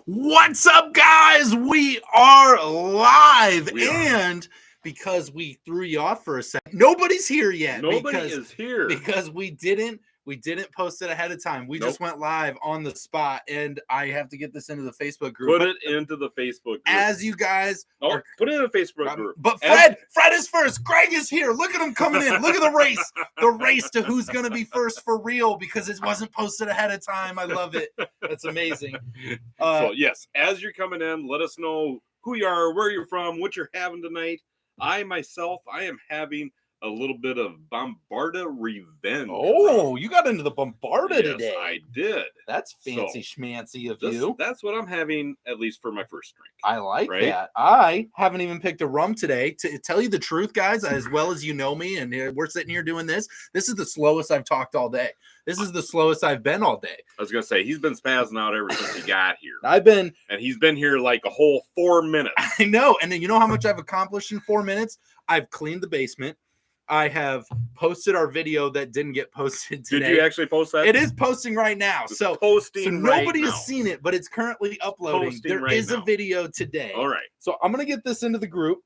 What's up, guys? We are live, and because we threw you off for a second, nobody's here yet. Nobody is here because we didn't post it ahead of time. We just went live on the spot, and I have to get this into the Facebook group. Put it into the Facebook group. As you guys put it in the Facebook group. But Fred is first. Greg is here. Look at him coming in. Look at the race to who's going to be first for real, because it wasn't posted ahead of time. I love it. That's amazing. So yes, as you're coming in, let us know who you are, where you're from, what you're having tonight. I am having a little bit of Bombarda revenge. Oh, you got into the Bombarda today. I did. That's fancy schmancy of you. That's what I'm having, at least for my first drink. I like that. I haven't even picked a rum today. To tell you the truth, guys, as well as you know me, and we're sitting here doing this. This is the slowest I've talked all day. This is the slowest I've been all day. I was going to say, he's been spazzing out ever since he got here. And he's been here like a whole 4 minutes. I know. And then you know how much I've accomplished in 4 minutes? I've cleaned the basement. I have posted our video that didn't get posted today. Did you actually post that? It is posting right now. So nobody has seen it, but it's currently uploading. There is a video today. All right. So I'm going to get this into the group.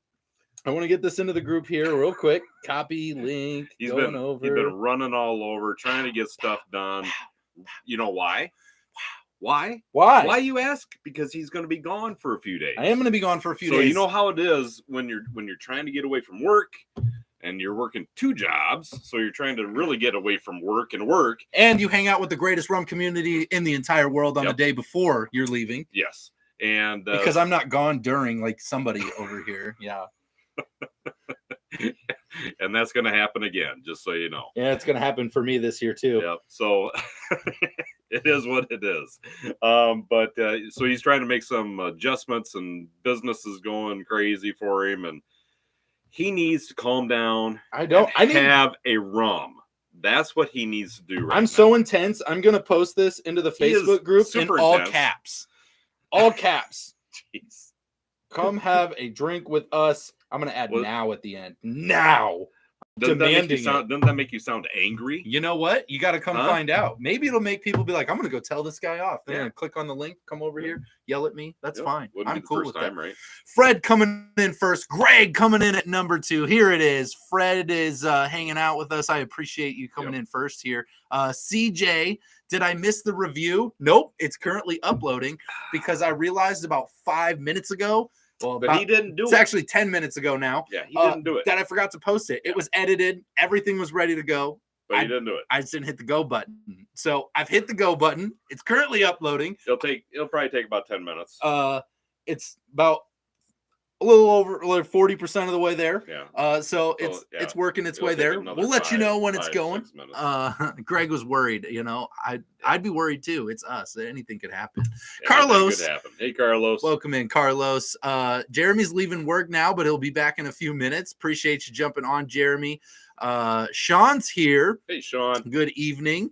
I want to get this into the group here real quick. Copy, link, He's been running all over, trying to get stuff done. You know why? Why? Why, you ask? Because he's going to be gone for a few days. I am going to be gone for a few days. So you know how it is when you're trying to get away from work, and you're working 2 jobs, so you're trying to really get away from work. And you hang out with the greatest rum community in the entire world on the day before you're leaving. Yes. And because I'm not gone during, like somebody over here. Yeah. And that's going to happen again, just so you know. Yeah, it's going to happen for me this year too. Yep. So it is what it is. But so he's trying to make some adjustments, and business is going crazy for him, and he needs to calm down. I need have a rum. That's what he needs to do I'm so intense. I'm going to post this into the Facebook group in all caps. All caps. Jeez. Come have a drink with us. I'm going to add now at the end. Now. Doesn't that make you sound angry? You know what? You got to come find out. Maybe it'll make people be like, I'm going to go tell this guy off. They're going to click on the link, come over here, yell at me. That's fine. I'm cool with that. Right? Fred coming in first. Greg coming in at number 2. Here it is. Fred is hanging out with us. I appreciate you coming in first here. CJ, did I miss the review? Nope. It's currently uploading because I realized about 5 minutes ago. Well, but he didn't do it. It's actually 10 minutes ago now. Yeah, he didn't do it. That I forgot to post it. It was edited. Everything was ready to go. But he didn't do it. I just didn't hit the go button. So I've hit the go button. It's currently uploading. It'll probably take about 10 minutes. It's about a little over 40% of the way there. Yeah. So it's working its way there. We'll let you know when it's going. Greg was worried. You know, I'd be worried too. It's us. Anything could happen. Carlos. Could happen. Hey, Carlos. Welcome in, Carlos. Jeremy's leaving work now, but he'll be back in a few minutes. Appreciate you jumping on, Jeremy. Sean's here. Hey, Sean. Good evening.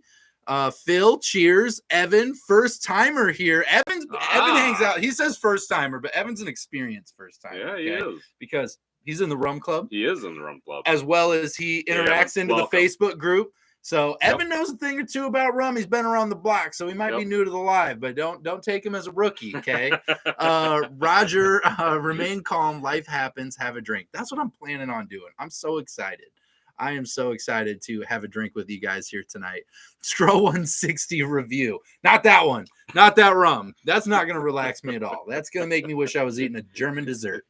Phil, cheers. Evan, first timer here. Evan hangs out. He says first timer, but Evan's an experienced first timer. Yeah, he is. Because he's in the rum club. He is in the rum club. As well as he interacts into the Facebook group. So Evan knows a thing or two about rum. He's been around the block, so he might be new to the live, but don't take him as a rookie, okay? Roger, remain calm. Life happens. Have a drink. That's what I'm planning on doing. I'm so excited. I am so excited to have a drink with you guys here tonight. Stro 160 review. Not that one. Not that rum. That's not going to relax me at all. That's going to make me wish I was eating a German dessert.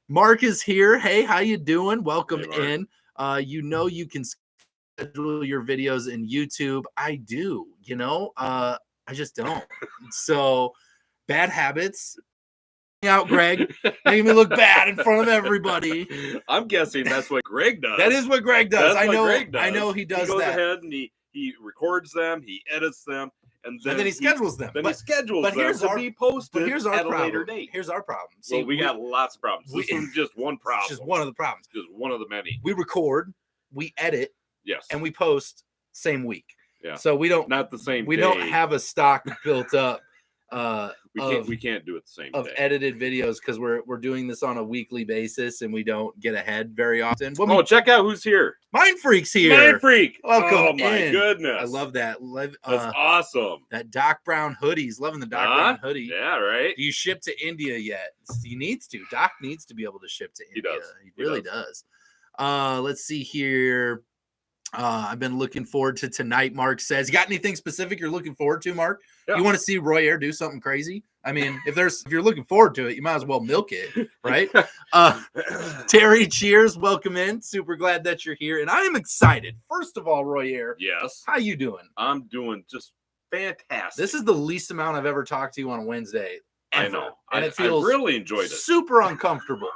Mark is here. Hey, how you doing? Welcome in. You know you can schedule your videos in YouTube. I do. You know, I just don't. So, bad habits. Out, Greg, making me look bad in front of everybody. I'm guessing that's what Greg does. That is what Greg does. I know he does that. He goes ahead and he records them, he edits them, and then he schedules them. Then he schedules them to be posted at a later date. Here's our problem. See, well, we got lots of problems. This is just one problem. It's just one of the problems. Just one of the many. We record, we edit, yes, and we post same week. Yeah. So we don't not the same. We don't have a stock built up. We can't do it the same of day. edited videos because we're doing this on a weekly basis and we don't get ahead very often. Well, check out who's here. Mind Freak's here. Mind Freak. Welcome. Oh my goodness. I love that. That's awesome. That Doc Brown hoodie. He's loving the Doc Brown hoodie. Yeah, right. Do you ship to India yet? He needs to. Doc needs to be able to ship to India. He really does. Let's see here. I've been looking forward to tonight, Mark says. You got anything specific you're looking forward to, Mark? Yeah. You want to see Roy Air do something crazy? I mean, if you're looking forward to it, you might as well milk it, right? Terry, cheers. Welcome in. Super glad that you're here. And I am excited. First of all, Roy Air. Yes. How you doing? I'm doing just fantastic. This is the least amount I've ever talked to you on a Wednesday. Ever. I know. And it feels I really enjoyed it. Super uncomfortable.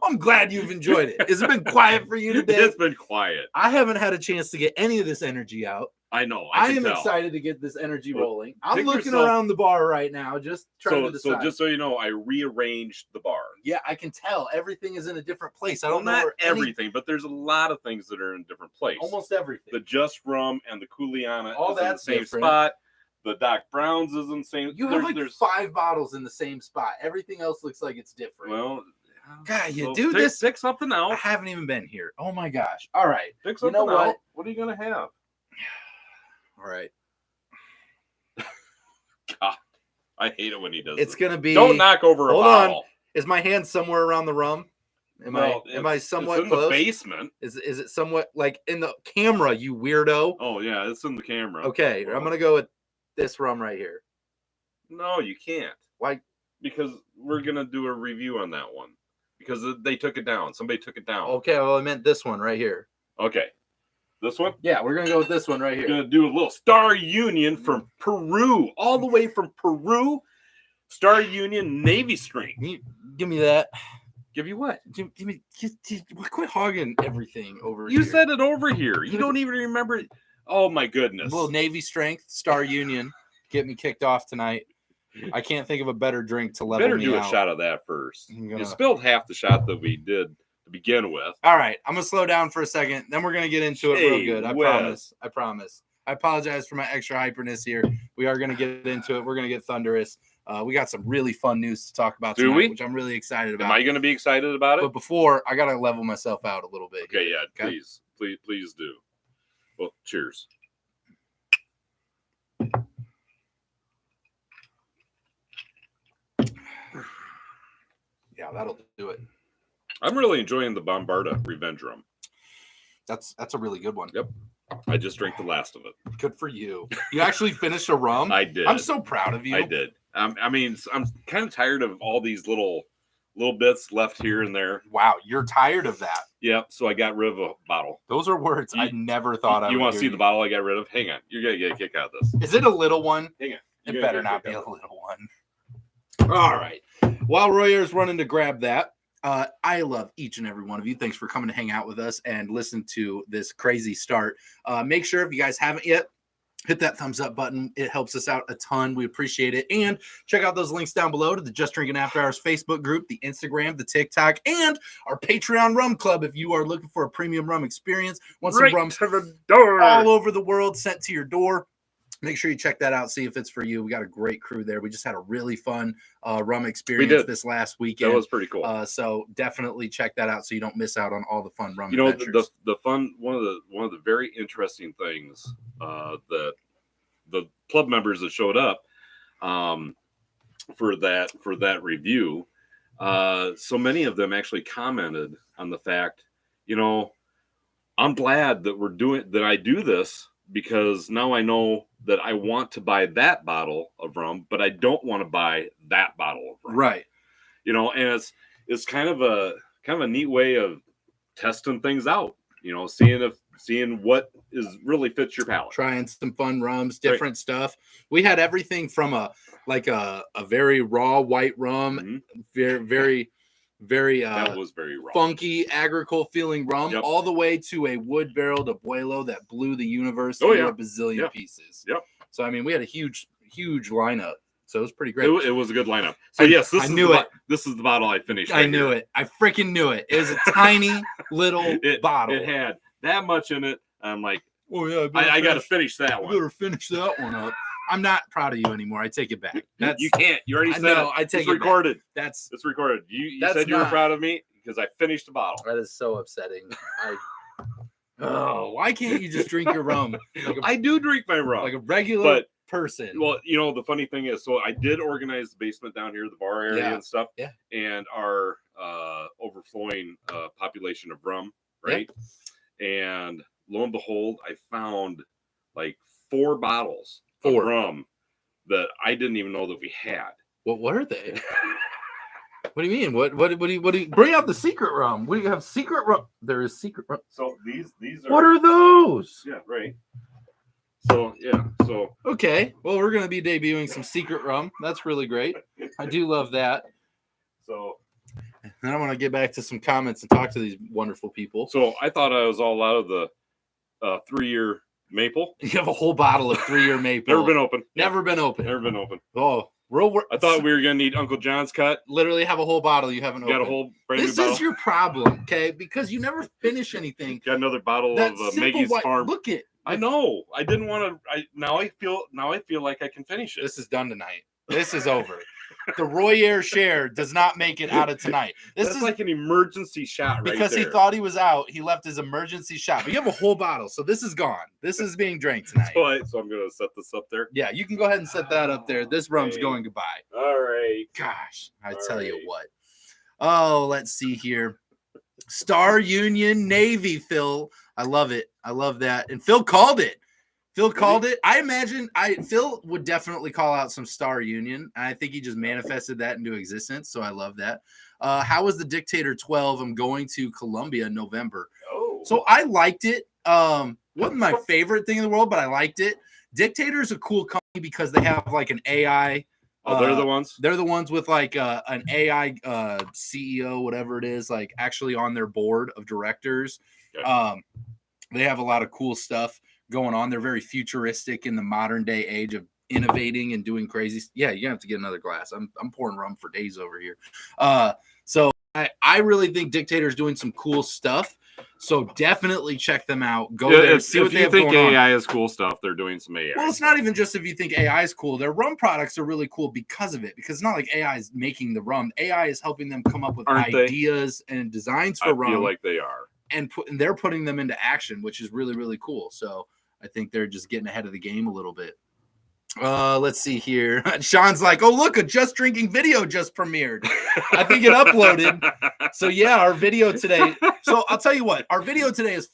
I'm glad you've enjoyed it. Has it been quiet for you today? It's been quiet. I haven't had a chance to get any of this energy out. I know. I am excited to get this energy rolling. I'm looking around the bar right now, just trying to decide. So just so you know, I rearranged the bar. Yeah, I can tell. Everything is in a different place. I don't know. Not everything, but there's a lot of things that are in a different place. Almost everything. The Just Rum and the Kuliana all is in the same different. spot. The Doc Brown's is in the same. You have there's 5 bottles in the same spot. Everything else looks like it's different. Well, God, you do this. Pick something out. I haven't even been here. Oh my gosh. All right. Pick something out. What? What are you gonna have? All right. God, I hate it when he does. It's gonna be. Don't knock over a bottle. On. Is my hand somewhere around the rum? Am I somewhat it's in close? The basement. Is it somewhat like in the camera? You weirdo. Oh yeah, it's in the camera. Okay, I'm gonna go with this rum right here. No, you can't. Why? Because we're gonna do a review on that one. Because they took it down. Somebody took it down. Okay, well I meant this one right here. Okay. This one? Yeah, we're gonna go with this one right here. We're gonna do a little Star Union from Peru, all the way from Peru. Star Union Navy Strength. Give me that. Give you what? Give me. Quit hogging everything over here. You said it over here. You don't even remember it. Oh my goodness. Well, Navy Strength, Star Union, get me kicked off tonight. I can't think of a better drink to level me out. Better do a shot of that first. You spilled half the shot that we did to begin with. All right, I'm gonna slow down for a second. Then we're gonna get into it real good. I promise. I apologize for my extra hyperness here. We are gonna get into it. We're gonna get thunderous. We got some really fun news to talk about tonight, which I'm really excited about. Am I gonna be excited about it? But before, I gotta level myself out a little bit. Okay, yeah, okay? Please do. Well, cheers. Yeah, that'll do it. I'm really enjoying the Bombarda Revenge Rum. That's a really good one. Yep. I just drank the last of it. Good for you. You actually finished a rum? I did. I'm so proud of you. I did. I mean, I'm kind of tired of all these little bits left here and there. Wow, you're tired of that. Yep. So I got rid of a bottle. Those are words I never thought I would. You want to see the bottle I got rid of? Hang on. You're going to get a kick out of this. Is it a little one? Hang on. It better not be a little one. All right. While Roy is running to grab that, I love each and every one of you. Thanks for coming to hang out with us and listen to this crazy start. Make sure if you guys haven't yet, hit that thumbs up button. It helps us out a ton. We appreciate it. And check out those links down below to the Just Drinking After Hours Facebook group, the Instagram, the TikTok, and our Patreon Rum Club. If you are looking for a premium rum experience, want some rum to the door all over the world sent to your door, make sure you check that out. See if it's for you. We got a great crew there. We just had a really fun rum experience this last weekend. That was pretty cool. So definitely check that out so you don't miss out on all the fun rum. You know, adventures. the fun one of the very interesting things that the club members that showed up for that review, so many of them actually commented on the fact, you know, I'm glad that I do this because now I know that I want to buy that bottle of rum, but I don't want to buy that bottle of rum. Right. You know, and it's kind of a neat way of testing things out, you know, seeing what really fits your palate. Trying some fun rums, different stuff. We had everything from a very raw white rum, very that was very raw, funky agricole feeling rum, all the way to a wood barreled abuelo that blew the universe through a bazillion pieces. Yep. So I mean, we had a huge lineup. So it was pretty great. It was a good lineup. So yes, this is the bottle I finished. I knew it. I freaking knew it. It was a tiny little bottle. It had that much in it. I'm like, oh yeah, I got to finish that one. Better finish that one up. I'm not proud of you anymore. I take it back. You can't. You already said it. I take it's it recorded. Back. It's recorded. You that's said you were proud of me because I finished the bottle. That is so upsetting. Why can't you just drink your rum? I do drink my rum like a regular person. Well, the funny thing is, so I did organize the basement down here, the bar area and stuff. Yeah. And our overflowing population of rum, right? Yeah. And lo and behold, I found like 4 bottles of rum that I didn't even know that we had. What are they? What do you mean? What do you bring out the secret rum? We have secret rum. There is secret rum. So these are what are those? Yeah, right. So okay. Well, we're gonna be debuting some secret rum. That's really great. I do love that. So and I want to get back to some comments and talk to these wonderful people. So I thought I was all out of the 3-year maple. You have a whole bottle of 3-year maple. Never been open. Never been open. Never been open. Oh, I thought we were gonna need Uncle John's cut. Literally have a whole bottle you haven't opened. Got a whole brand new This bottle. is your problem, okay? Because you never finish anything. Got another bottle of Maggie's Farm. Look it. I know. I didn't want to. Now I feel like I can finish it. This is done tonight. This is over. The Royer share does not make it out of tonight. This is like an emergency shot, right? Because he thought he was out, he left his emergency shot. But you have a whole bottle, so this is gone. This is being drank tonight. So I'm gonna set this up there. Yeah, you can go ahead and set that up there. This rum's going goodbye. All right. Gosh, I tell you what. Oh, let's see here. Star Union Navy, Phil. I love it. I love that. And Phil called it. Phil called it. I imagine Phil would definitely call out some Star Union. I think he just manifested that into existence. So I love that. How was the Dictator 12? I'm going to Colombia in November. Oh. So I liked it. Wasn't my favorite thing in the world, but I liked it. Dictator is a cool company because they have like an AI. Oh, they're the ones? They're the ones with like an AI CEO, whatever it is, like actually on their board of directors. Okay. They have a lot of cool stuff going on. They're very futuristic in the modern day age of innovating and doing crazy. Yeah, you're gonna have to get another glass. I'm pouring rum for days over here. So I really think Dictator's doing some cool stuff. So definitely check them out. Go there, see what they have going on. If you think AI is cool stuff, they're doing some AI. Well, it's not even just if you think AI is cool. Their rum products are really cool because of it. Because it's not like AI is making the rum. AI is helping them come up with ideas and designs for rum. I feel like they are. And they're putting them into action, which is really, really cool. So I think they're just getting ahead of the game a little bit. Let's see here. Sean's like, oh, look, a Just Drinking video just premiered. I think it uploaded. So, yeah, our video today. So I'll tell you what, our video today is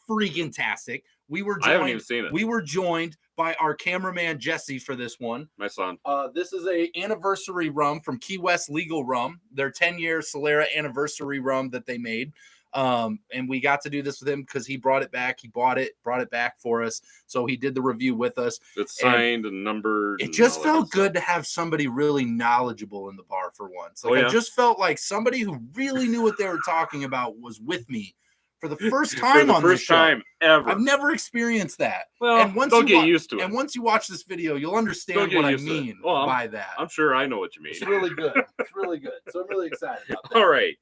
freaking-tastic. I haven't even seen it. We were joined by our cameraman, Jesse, for this one. My son. This is a anniversary rum from Key West Legal Rum, their 10-year Solera anniversary rum that they made. And we got to do this with him because he brought it back. He brought it back for us. So he did the review with us. It's signed and numbered. It just felt good to have somebody really knowledgeable in the bar for once. Like I just felt like somebody who really knew what they were talking about was with me for the first time on this show. First time ever. I've never experienced that. Well, and once don't get used to it. And once you watch this video, you'll understand what I mean by that. I'm sure I know what you mean. It's really good. It's really good. So I'm really excited about that. All right.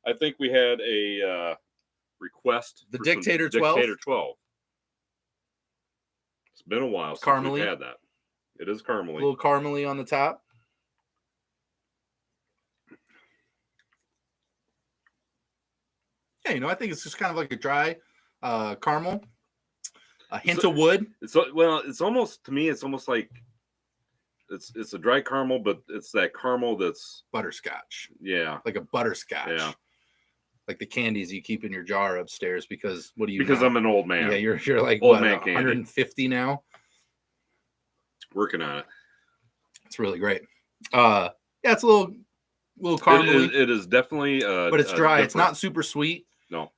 I think we had a request. The Dictator 12? Dictator 12. It's been a while since we've had that. It is caramely. A little caramely on the top. Yeah, I think it's just kind of like a dry caramel. A hint of wood. It's almost, to me, it's almost like it's a dry caramel, but it's that caramel that's butterscotch. Yeah. Like a butterscotch. Yeah. Like the candies you keep in your jar upstairs because what do you Because I'm an old man. Yeah, you're like old man 150 now. Working on it. It's really great. Yeah, it's a little caramely. It is definitely but it's dry. It's not super sweet. No.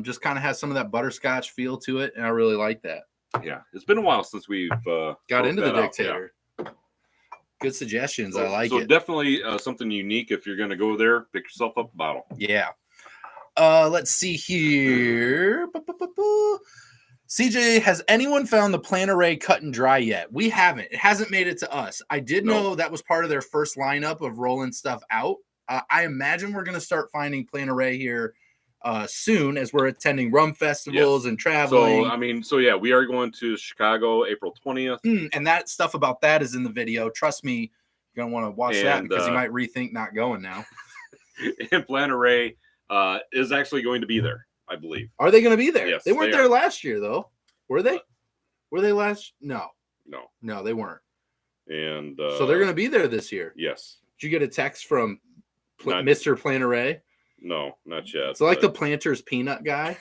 Just kind of has some of that butterscotch feel to it, and I really like that. Yeah. It's been a while since we've got into the Dictator. Yeah. Good suggestions. I like it. So definitely something unique if you're going to go there. Pick yourself up a bottle. Yeah. Let's see here. CJ, has anyone found the Plan Array cut and dry yet? We haven't. It hasn't made it to us. I did know that was part of their first lineup of rolling stuff out. I imagine we're going to start finding Plan Array here soon as we're attending rum festivals and traveling. So yeah, we are going to Chicago April 20th. And that stuff about that is in the video. Trust me, you're gonna want to watch that because you might rethink not going now. And Plantaray is actually going to be there, I believe. Are they going to be there? Yes, they weren't there last year, though. Were they? Were they last? No, they weren't. And so they're going to be there this year. Yes. Did you get a text from Mr. Plantaray? No, not yet. So like the Planters peanut guy.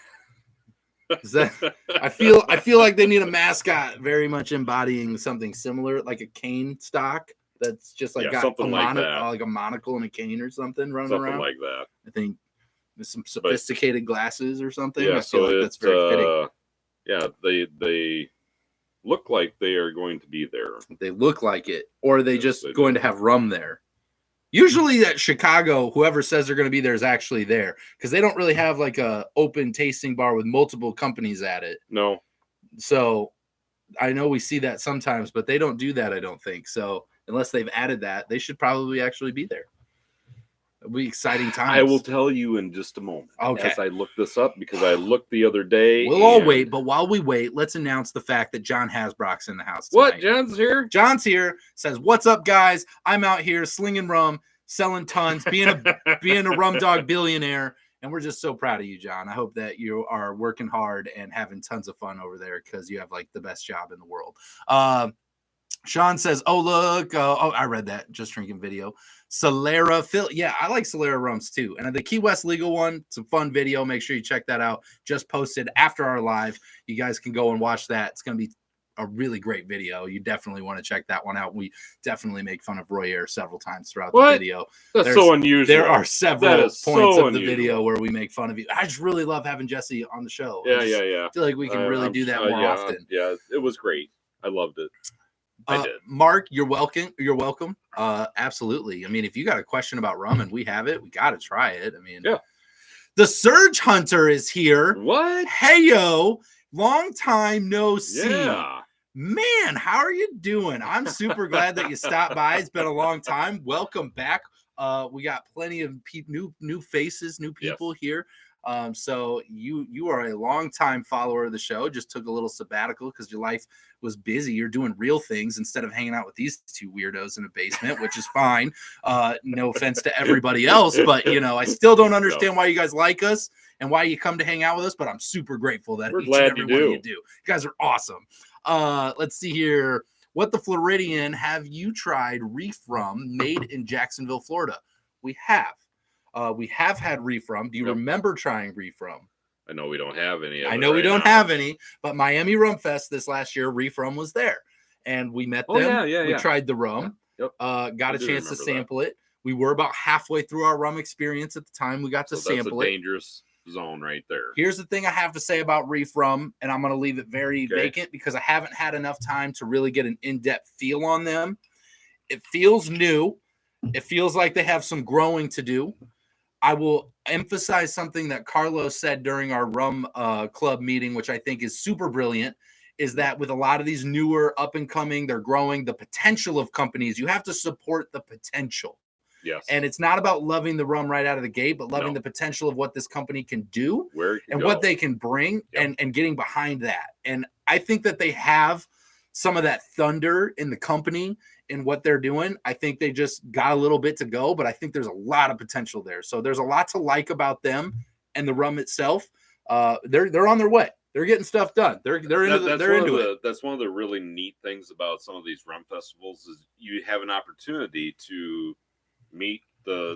Is that? I feel like they need a mascot very much embodying something similar, like a cane stock. That's just like got something like that, like a monocle and a cane or something running around. Something like that. I think with some sophisticated glasses or something. Yeah, I feel like that's very fitting. Yeah, they look like they are going to be there. They look like it, or are they just going to have rum there? Usually at Chicago, whoever says they're going to be there is actually there because they don't really have like a open tasting bar with multiple companies at it. No. So I know we see that sometimes, but they don't do that, I don't think. So unless they've added that, they should probably actually be there. It'll be exciting times. I will tell you in just a moment. Okay. As I look this up because I looked the other day. We'll all wait, but while we wait, let's announce the fact that John Hasbrock's in the house tonight. What? John's here? John's here. Says, "What's up, guys? I'm out here slinging rum, selling tons, being a rum dog billionaire." And we're just so proud of you, John. I hope that you are working hard and having tons of fun over there because you have like the best job in the world. Sean says, "Oh, look. I read that. Just drinking video. Solera Phil. Yeah, I like Solera rums too. And the Key West Legal one, it's a fun video. Make sure you check that out. Just posted after our live. You guys can go and watch that. It's going to be a really great video. You definitely want to check that one out. We definitely make fun of Roy Ayers several times throughout the video. That's so unusual. There are several points of the video where we make fun of you. I just really love having Jesse on the show. Yeah. I feel like we can really do that more often. Yeah, it was great. I loved it. I did. Mark, you're welcome. You're welcome. Absolutely. I mean, if you got a question about rum and we have it, we got to try it. I mean, yeah. The Surge Hunter is here. What? Hey, yo. Long time no see. Yeah. Man, how are you doing? I'm super glad that you stopped by. It's been a long time. Welcome back. We got plenty of new faces, new people here. So you are a long-time follower of the show. Just took a little sabbatical because your life was busy. You're doing real things instead of hanging out with these two weirdos in a basement, which is fine. No offense to everybody else, but I still don't understand why you guys like us and why you come to hang out with us. But I'm super grateful that we're glad you do. You guys are awesome. Let's see here. What the Floridian have you tried reef rum made in Jacksonville, Florida? We have. We have had reef rum. Do you remember trying reef rum? I know we don't have any. I know we don't have any, but Miami Rum Fest this last year, reef rum was there, and we met them. We tried the rum. Got a chance to sample it. We were about halfway through our rum experience at the time. We got to sample it. That's a dangerous zone right there. Here's the thing I have to say about reef rum, and I'm going to leave it very vacant because I haven't had enough time to really get an in-depth feel on them. It feels new. It feels like they have some growing to do. I will emphasize something that Carlos said during our rum club meeting, which I think is super brilliant, is that with a lot of these newer up and coming, they're growing the potential of companies. You have to support the potential. Yes. And it's not about loving the rum right out of the gate, but loving the potential of what this company can do what they can bring and getting behind that. And I think that they have some of that thunder in the company in what they're doing. I think they just got a little bit to go, but I think there's a lot of potential there. So there's a lot to like about them and the rum itself. They're on their way. They're getting stuff done. They're into it. That's one of the really neat things about some of these rum festivals is you have an opportunity to meet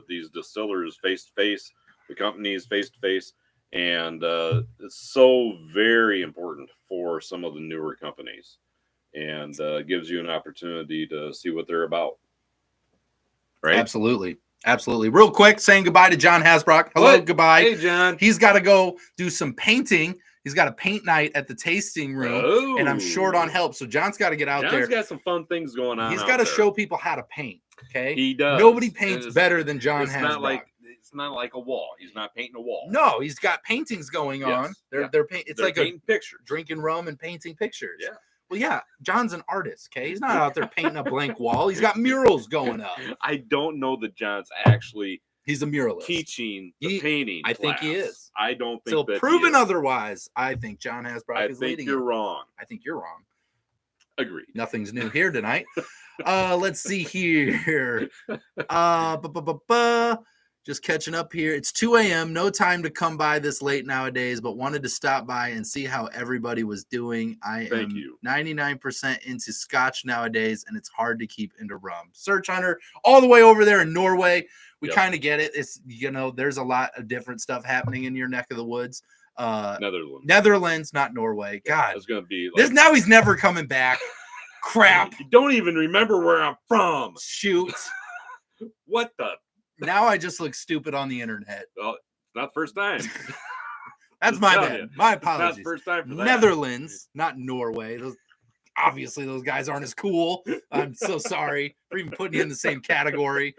these distillers face to face, the companies face to face, and it's so very important for some of the newer companies. And gives you an opportunity to see what they're about. Right? Absolutely. Real quick, saying goodbye to John Hasbrock. Hello, goodbye. Hey, John. He's got to go do some painting. He's got a paint night at the tasting room, and I'm short on help. So John's got to get out there. John's got some fun things going on. He's got to show people how to paint. Okay, he does. Nobody paints better than John Hasbrock. It's not like a wall. He's not painting a wall. No, he's got paintings going on. They're painting pictures, drinking rum and painting pictures. Yeah. Well, yeah, John's an artist, okay? He's not out there painting a blank wall. He's got murals going up. I don't know that John's actually He's a muralist. teaching the painting I class. think he is. I don't think so that proven he is. otherwise. I think John Hasbrock is leading. I think you're wrong. I think you're wrong. Agreed. Nothing's new here tonight. Let's see here. Just catching up here. It's 2 a.m. No time to come by this late nowadays, but wanted to stop by and see how everybody was doing. I am 99% into scotch nowadays, and it's hard to keep into rum. Search Hunter, all the way over there in Norway. We kind of get it. It's, there's a lot of different stuff happening in your neck of the woods. Netherlands, not Norway. God, it's gonna be this. Now he's never coming back. Crap. You don't even remember where I'm from. Shoot. What the? Now I just look stupid on the internet. Well, not first time. That's my bad. My apologies. Not first time for that. Netherlands, not Norway. Obviously, those guys aren't as cool. I'm so sorry for even putting you in the same category.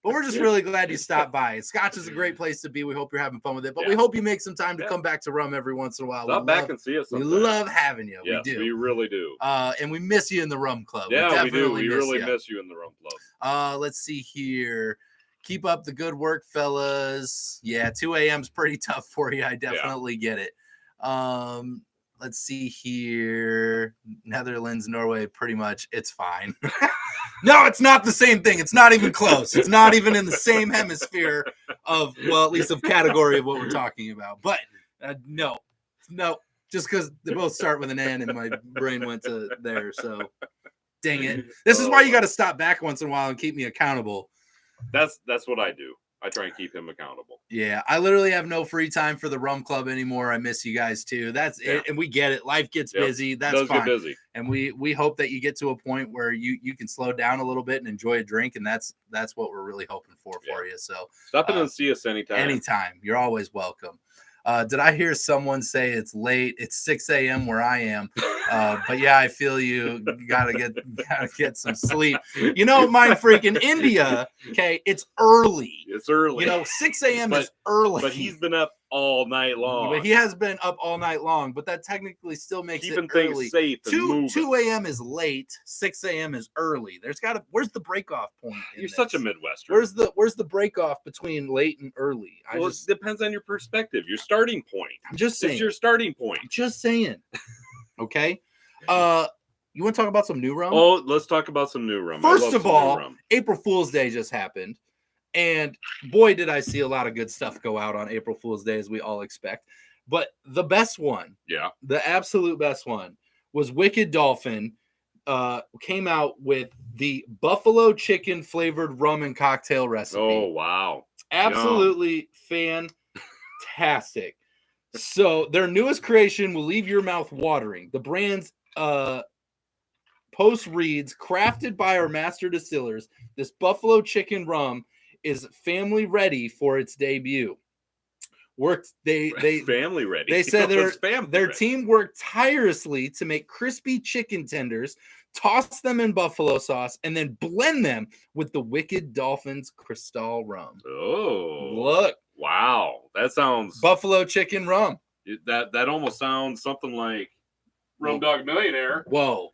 But we're just really glad you stopped by. Scotch is a great place to be. We hope you're having fun with it. But we hope you make some time to come back to rum every once in a while. Stop back and see us sometime. We love having you. Yes, we do. We really do. And we miss you in the rum club. Yeah, we do. We really miss you in the rum club. Let's see here. Keep up the good work, fellas. Yeah, 2 a.m.'s pretty tough for you. I definitely get it. Let's see here. Netherlands, Norway, pretty much. It's fine. No, it's not the same thing. It's not even close. It's not even in the same hemisphere of, well, at least of category of what we're talking about. But no, just because they both start with an N and my brain went to there. So, dang it. This is why you got to stop back once in a while and keep me accountable. That's what I do. I try and keep him accountable. Yeah, I literally have no free time for the rum club anymore. I miss you guys too. That's it, and we get it. Life gets busy. That's fine. Get busy. And we hope that you get to a point where you can slow down a little bit and enjoy a drink, and that's what we're really hoping for you. So stop in and see us anytime. Anytime, you're always welcome. Did I hear someone say it's late? It's 6 a.m. where I am. But yeah, I feel you. Gotta get some sleep. Mine freaking India. Okay, it's early. It's early. 6 a.m. is early. But he's been up all night long. But he has been up all night long. But that technically still makes keeping it things early. Safe. And 2 a.m. is late. 6 a.m. is early. Where's the break off point? You're such a Midwestern. Where's the break off between late and early? It depends on your perspective. Your starting point. I'm just saying. It's your starting point. I'm just saying. Okay. You want to talk about some new rum? Oh, let's talk about some new rum. First of all, April Fool's Day just happened. And boy, did I see a lot of good stuff go out on April Fool's Day, as we all expect. But the best one, the absolute best one, was Wicked Dolphin. Came out with the buffalo chicken flavored rum and cocktail recipe. Oh, wow. Absolutely fantastic. So their newest creation will leave your mouth watering. The brand's post reads, crafted by our master distillers, this buffalo chicken rum is family ready for its debut. Family ready. They said their team worked tirelessly to make crispy chicken tenders, toss them in buffalo sauce, and then blend them with the Wicked Dolphins Cristal rum. Oh, look! Wow, that sounds buffalo chicken rum. That almost sounds something like Rum Dog Millionaire. Whoa.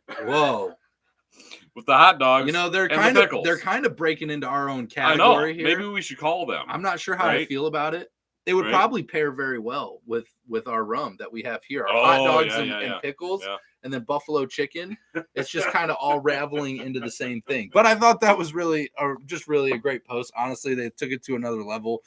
With the hot dogs, they're kind of breaking into our own category here. Maybe we should call them. I'm not sure how I feel about it. They would probably pair very well with our rum that we have here. Our hot dogs and pickles, and then buffalo chicken. It's just kind of all raveling into the same thing. But I thought that was really a great post. Honestly, they took it to another level.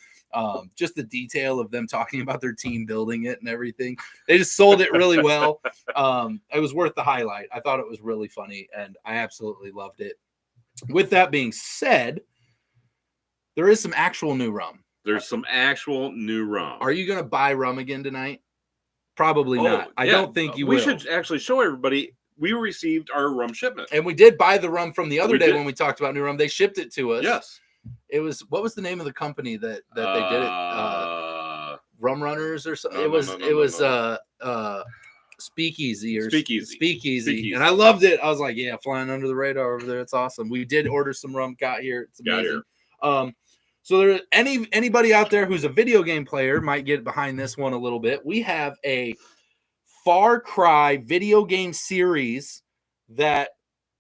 Just the detail of them talking about their team building it and everything. They just sold it really well. It was worth the highlight. I thought it was really funny, and I absolutely loved it. With that being said, there is some actual new rum. There's some actual new rum. Are you going to buy rum again tonight? Probably not. I don't think you will. We should actually show everybody. We received our rum shipment. And we did buy the rum from the other day when we talked about new rum. They shipped it to us. Yes. It was, what was the name of the company that they did it? Rum Runners or something. It was Speakeasy or Speakeasy. And I loved it. I was like, yeah, flying under the radar over there. It's awesome. We did order some rum, got here. It's amazing. So there, anybody out there who's a video game player might get behind this one a little bit. We have a Far Cry video game series that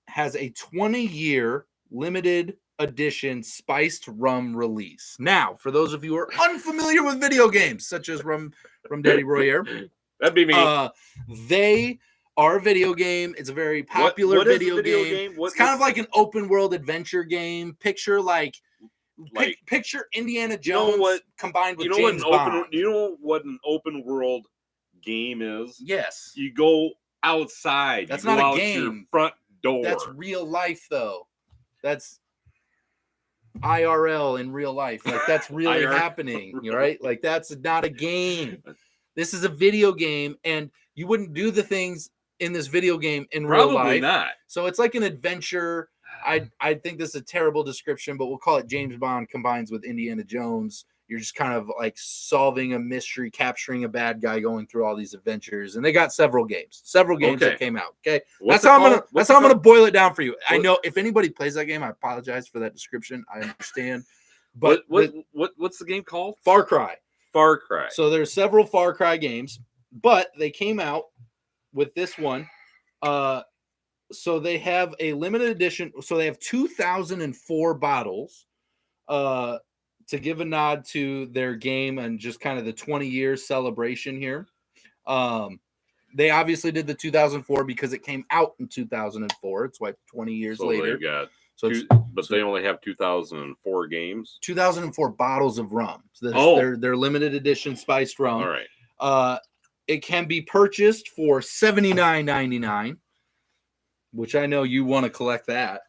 has a 20-year limited edition spiced rum release. Now, for those of you who are unfamiliar with video games, such as Rum Daddy Royer, that'd be me. They are a video game. It's a very popular video game. It's kind of like an open world adventure game. Picture picture Indiana Jones combined with James Bond. You know what an open world game is? Yes. You go outside. That's you go not out a game. Your front door. That's real life, though. That's IRL in real life. Like, that's really happening, right? Like, that's not a game. This is a video game, and you wouldn't do the things in this video game in real life. Probably not. So it's like an adventure. I think this is a terrible description, but we'll call it James Bond combines with Indiana Jones. You're just kind of like solving a mystery, capturing a bad guy, going through all these adventures. And they got several games that came out. Okay. That's how I'm gonna boil it down for you. I know if anybody plays that game, I apologize for that description. I understand. But what's the game called? Far Cry. Far Cry. So there's several Far Cry games, but they came out with this one. So they have a limited edition. So they have 2004 bottles to give a nod to their game and just kind of the 20-year celebration here. They obviously did the 2004 because it came out in 2004. It's like 20 years later. They got they only have 2004 games. 2004 bottles of rum. So they're limited edition spiced rum. All right. It can be purchased for $79.99, which I know you want to collect that,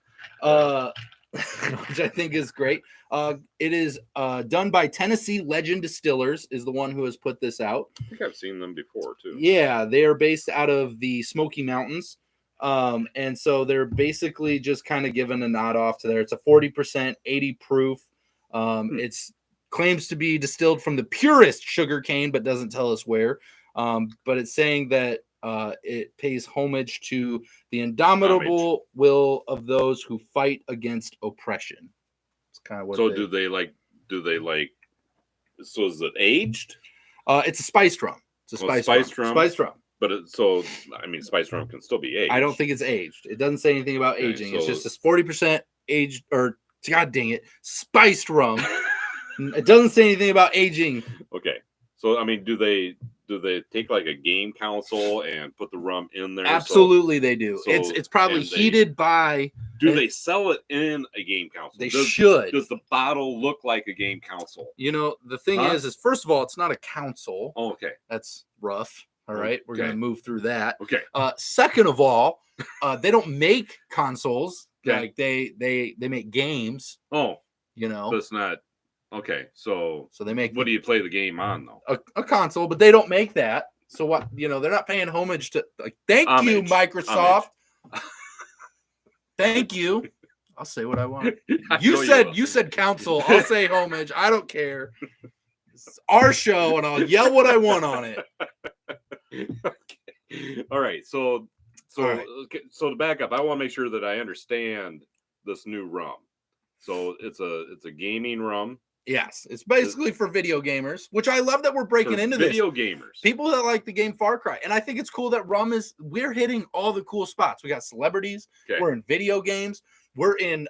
which I think is great. It is done by Tennessee Legend Distillers, is the one who has put this out. I think I've seen them before, too. Yeah, they are based out of the Smoky Mountains. And so they're basically just kind of giving a nod off to there. It's a 40%, 80 proof. It's claims to be distilled from the purest sugar cane, but doesn't tell us where. But it's saying that it pays homage to the indomitable will of those who fight against oppression. It's kind of what. So do they like? So is it aged? It's a spiced rum. It's a spiced rum. Spiced rum. But spiced rum can still be aged. I don't think it's aged. It doesn't say anything about aging. It's just a 40% aged, or god dang it, spiced rum. It doesn't say anything about aging. Okay. So do they take like a game console and put the rum in there? Absolutely, they do. It's probably heated by. Do they sell it in a game console? They should. Does the bottle look like a game console? The thing is first of all, it's not a console. Oh, okay. That's rough. All right, we're gonna move through that. Okay. Second of all, they don't make consoles. Okay. Like they make games. Oh, but it's not. Okay, so they make. What do you play the game on though? A console, but they don't make that. So what? They're not paying homage to. Like, thank you, Microsoft. Thank you. I'll say what I want. You said console. I'll say homage. I don't care. It's our show, and I'll yell what I want on it. Okay. All right. So to back up, I want to make sure that I understand this new rum. So it's a gaming rum. Yes, it's basically for video gamers, which I love that we're breaking into video gamers. People that like the game Far Cry. And I think it's cool that we're hitting all the cool spots. We got celebrities. Okay. We're in video games. We're in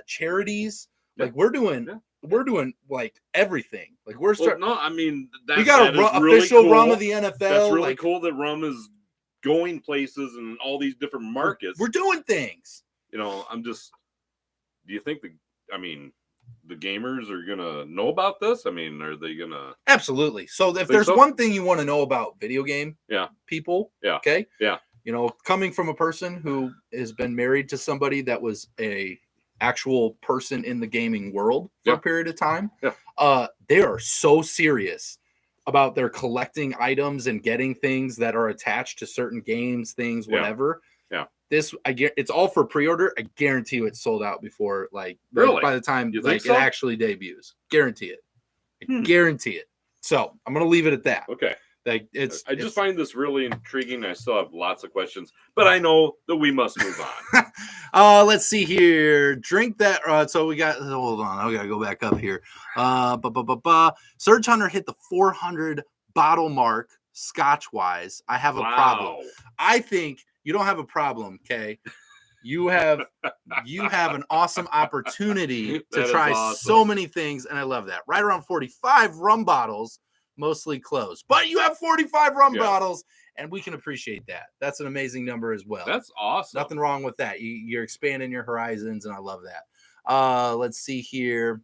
charities. Yeah. Like we're doing like everything. Like we're starting. We got an official cool. Rum of the NFL. That's really cool that rum is going places in all these different markets. We're doing things. Do you think the gamers are gonna know about this? Are they gonna? Absolutely. So if there's one thing you want to know about video game people, okay, coming from a person who has been married to somebody that was a actual person in the gaming world for a period of time, they are so serious about their collecting items and getting things that are attached to certain games, things, whatever. It's all for pre-order. I guarantee you it's sold out before by the time it actually debuts. Guarantee it. I guarantee it. So I'm gonna leave it at that. Okay. I just find this really intriguing. I still have lots of questions, but I know that we must move on. Let's see here. Drink that. So we got. Hold on. I gotta go back up here. Surge Hunter hit the 400 bottle mark Scotch wise. I have a problem. I think. You don't have a problem, okay? You have an awesome opportunity to That is try awesome. so many things, and I love that. Right around 45 rum bottles, mostly closed. But you have 45 rum bottles, and we can appreciate that. That's an amazing number as well. That's awesome. Nothing wrong with that. You're expanding your horizons, and I love that. Let's see here.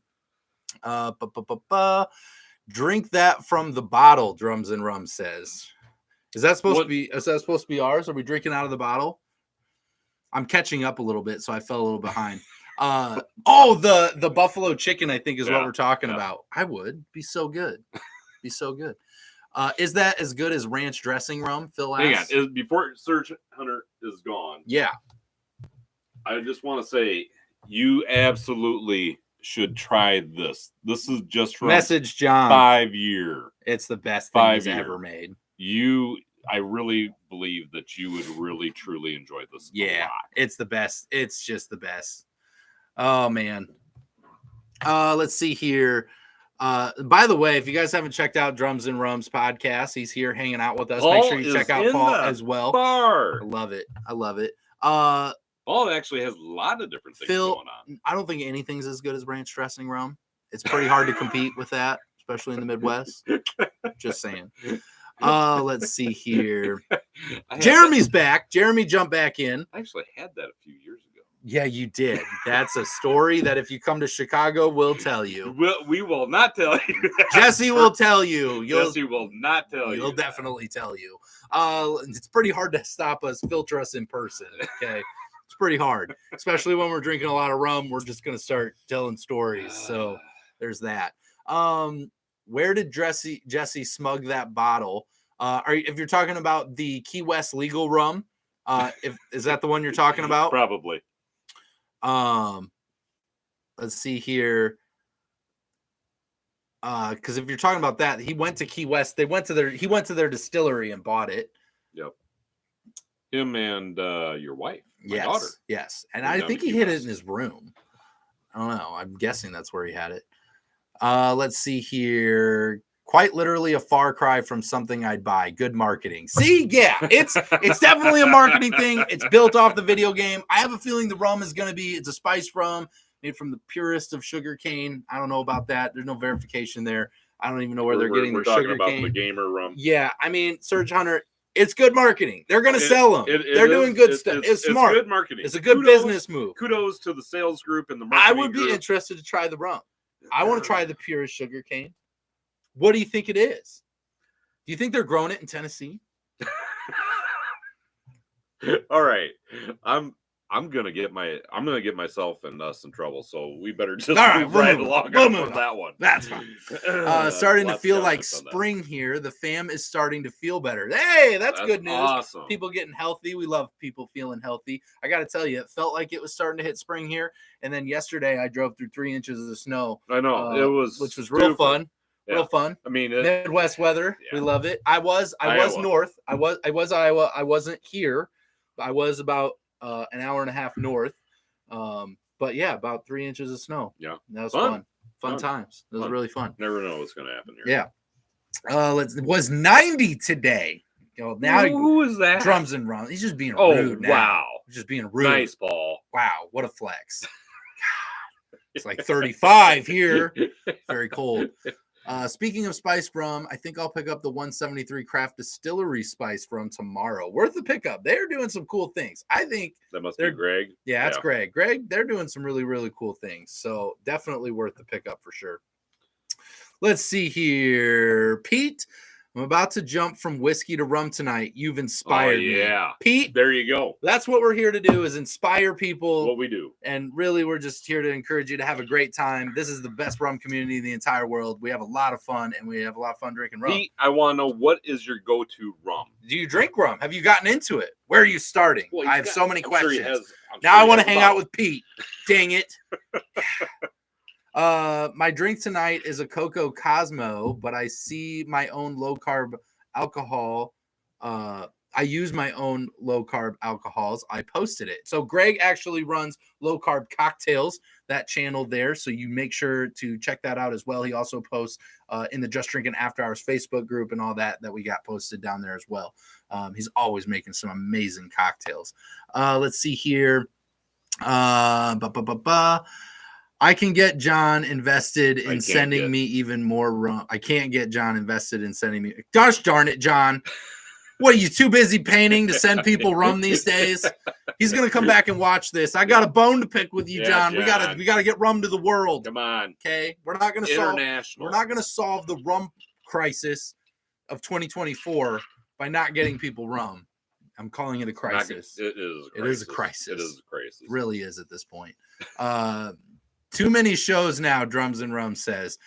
Drink that from the bottle, Drums and Rum says. Is that supposed to be ours? Are we drinking out of the bottle? I'm catching up a little bit, so I fell a little behind. The buffalo chicken, I think, is what we're talking about. I would be so good. Be so good. Is that as good as ranch dressing rum, Phil asks? Hang on. Before Surge Hunter is gone. Yeah. I just want to say you absolutely should try this. This is just from Message John. 5-year. It's the best thing he's ever made. I really believe that you would really truly enjoy this. Yeah, it's the best. It's just the best. Oh man. Let's see here. By the way, if you guys haven't checked out Drums and Rums podcast, he's here hanging out with us. Paul, make sure you check out Paul as well. Bar. I love it. I love it. Paul actually has a lot of different things Phil, going on. I don't think anything's as good as ranch dressing rum. It's pretty hard to compete with that, especially in the Midwest. Just saying. Let's see here. Jeremy's back. Jeremy jumped back in. I actually had that a few years ago. Yeah, you did. That's a story that if you come to Chicago, we'll tell you. We will not tell you that. Jesse will tell you. Jesse will not tell you. He'll definitely tell you. It's pretty hard to stop us, filter us in person. Okay. It's pretty hard, especially when we're drinking a lot of rum. We're just going to start telling stories. So there's that. Where did Jesse smug that bottle? If you're talking about the Key West legal rum, is that the one you're talking about? Probably. Let's see here. Because if you're talking about that, he went to Key West. He went to their distillery and bought it. Yep. Him and your wife, my daughter. Yes, and I think he hid it in his room. I don't know. I'm guessing that's where he had it. Let's see here. Quite literally a far cry from something I'd buy. Good marketing. See, yeah, it's definitely a marketing thing. It's built off the video game. I have a feeling the rum is going to be, it's a spiced rum made from the purest of sugar cane. I don't know about that. There's no verification there. I don't even know where they're getting their sugar cane. We're talking about the gamer rum. Yeah, I mean, Surge Hunter, it's good marketing. They're going to sell them. They're doing good stuff. It's smart. It's good marketing. It's a good business move. Kudos to the sales group and the marketing I would be interested to try the rum. I want to try the purest sugar cane. What do you think it is? Do you think they're growing it in Tennessee? All right. I'm gonna get myself and us in trouble, so we better just move right along from that one. That's fine. Starting to feel like spring here. The fam is starting to feel better. Hey, that's good news. Awesome. People getting healthy. We love people feeling healthy. I got to tell you, it felt like it was starting to hit spring here. And then yesterday, I drove through 3 inches of snow. I know which was real fun. Yeah. Real fun. I mean, Midwest weather. Yeah. We love it. I was north. I was Iowa. I wasn't here. I was about an hour and a half north. But yeah, about 3 inches of snow. Yeah. That was fun. Fun times. It was really fun. Never know what's going to happen here. Yeah. It was 90 today. Now who is that? Drums and Rum. He's just being rude now. Wow. He's just being rude. Nice, Paul. Wow. What a flex. God. It's like 35 here. Very cold. Speaking of spiced rum, I think I'll pick up the 173 Craft Distillery spiced rum tomorrow. Worth the pickup. They're doing some cool things. I think that must be Greg. Yeah, that's Greg. Greg, they're doing some really, really cool things. So definitely worth the pickup for sure. Let's see here. Pete, I'm about to jump from whiskey to rum tonight. You've inspired me. Pete, there you go. That's what we're here to do, is inspire people. What we do. And really, we're just here to encourage you to have a great time. This is the best rum community in the entire world. We have a lot of fun, and we have a lot of fun drinking rum. Pete, I want to know, what is your go-to rum? Do you drink rum? Have you gotten into it? Where are you starting? Well, I have so many questions. Now I want to hang out with Pete. Dang it. My drink tonight is a Coco Cosmo, but I see my own low carb alcohol. I use my own low carb alcohols. I posted it. So Greg actually runs low carb cocktails, that channel there. So you make sure to check that out as well. He also posts in the Just Drinking After Hours Facebook group and all that we got posted down there as well. He's always making some amazing cocktails. Let's see here. I can get John invested in sending get. me even more rum. I can't get John invested in sending me. Gosh darn it, John. What, are you too busy painting to send people rum these days? He's gonna come back and watch this. I got a bone to pick with you, John. We gotta get rum to the world. Come on. Okay. We're not gonna solve the rum crisis of 2024 by not getting people rum. I'm calling it a crisis. It is a crisis. It is a crisis. It really is at this point. Too many shows now, Drums and Rum says.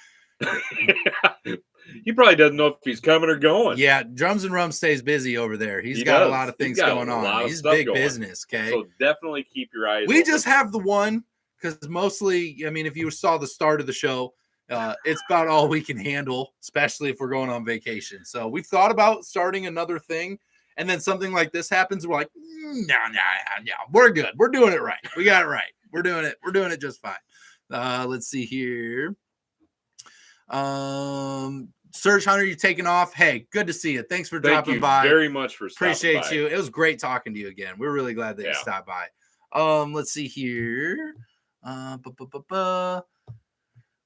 He probably doesn't know if he's coming or going. Yeah, Drums and Rum stays busy over there. He's got a lot of things going on. He's big business, okay? So definitely keep your eyes open. Just have the one, because mostly, I mean, if you saw the start of the show, it's about all we can handle, especially if we're going on vacation. So we've thought about starting another thing, and then something like this happens. We're like, no, we're good. We're doing it right. We got it right. We're doing it. We're doing it just fine. Let's see here. Serge Hunter, you taking off? Hey, good to see you. Thanks for dropping by. Thank you very much for stopping by. Appreciate you. It was great talking to you again. We're really glad that you stopped by. Let's see here.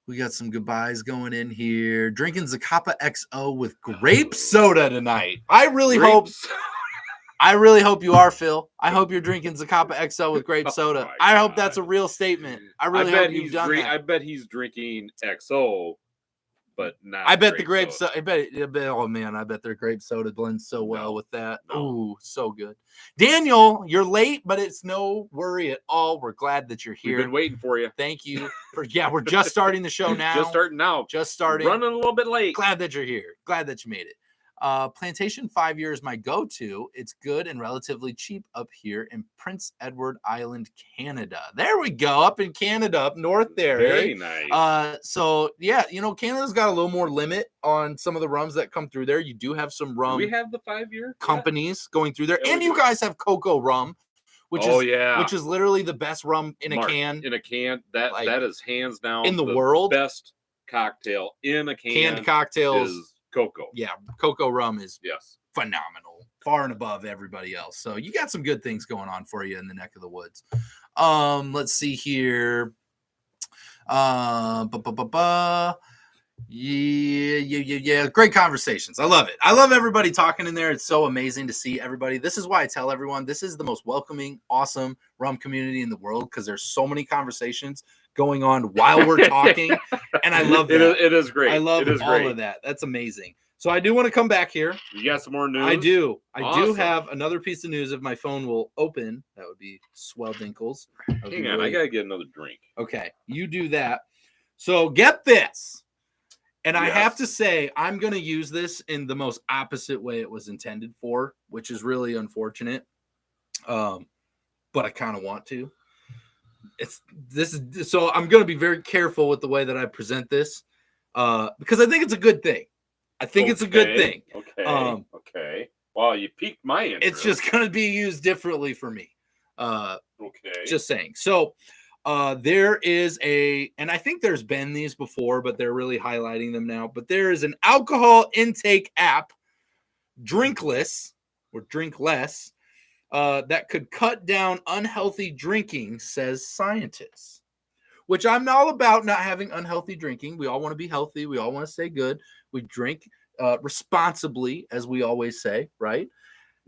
We got some goodbyes going in here. Drinking Zacapa XO with grape soda tonight. I really hope you are, Phil. I hope you're drinking Zacapa XO with grape soda. I hope that's a real statement. I really hope you've done that. I bet he's drinking XO, but not. I bet the grape soda. Oh man, I bet their grape soda blends so well with that. Oh, so good. Daniel, you're late, but it's no worry at all. We're glad that you're here. We've been waiting for you. Thank you for. Yeah, we're just starting the show now. Just starting. Running a little bit late. Glad that you're here. Glad that you made it. Plantation 5 years, my go-to. It's good and relatively cheap up here in Prince Edward Island, Canada. There we go, up in Canada, up north there. Very nice. So yeah, Canada's got a little more limit on some of the rums that come through there. You do have some rum. We have the 5 year companies going through there, and you guys have Cocoa Rum, which is literally the best rum in a can. In a can, that is hands down in the world best cocktail in a can. Canned cocktails. Is Cocoa. Yeah, Cocoa Rum is phenomenal, far and above everybody else. So you got some good things going on for you in the neck of the woods. Let's see here. Yeah. Great conversations. I love it. I love everybody talking in there. It's so amazing to see everybody. This is why I tell everyone this is the most welcoming, awesome rum community in the world, because there's so many conversations going on while we're talking, and I love that. It is great. I love all of that. That's amazing. So I do want to come back here. You got some more news? I do. I do have another piece of news. If my phone will open, that would be swell dinkles. Hang on, I gotta get another drink. Okay, you do that. So get this. And I have to say, I'm going to use this in the most opposite way it was intended for, which is really unfortunate. But I kind of want to. So I'm going to be very careful with the way that I present this, because I think it's a good thing. It's a good thing. Okay. Wow, you piqued my interest. It's just going to be used differently for me. Just saying. So there is and I think there's been these before, but they're really highlighting them now. But there is an alcohol intake app, Drinkless or Drinkless, that could cut down unhealthy drinking, says scientists. Which I'm all about, not having unhealthy drinking. We all want to be healthy. We all want to stay good. We drink responsibly, as we always say, right?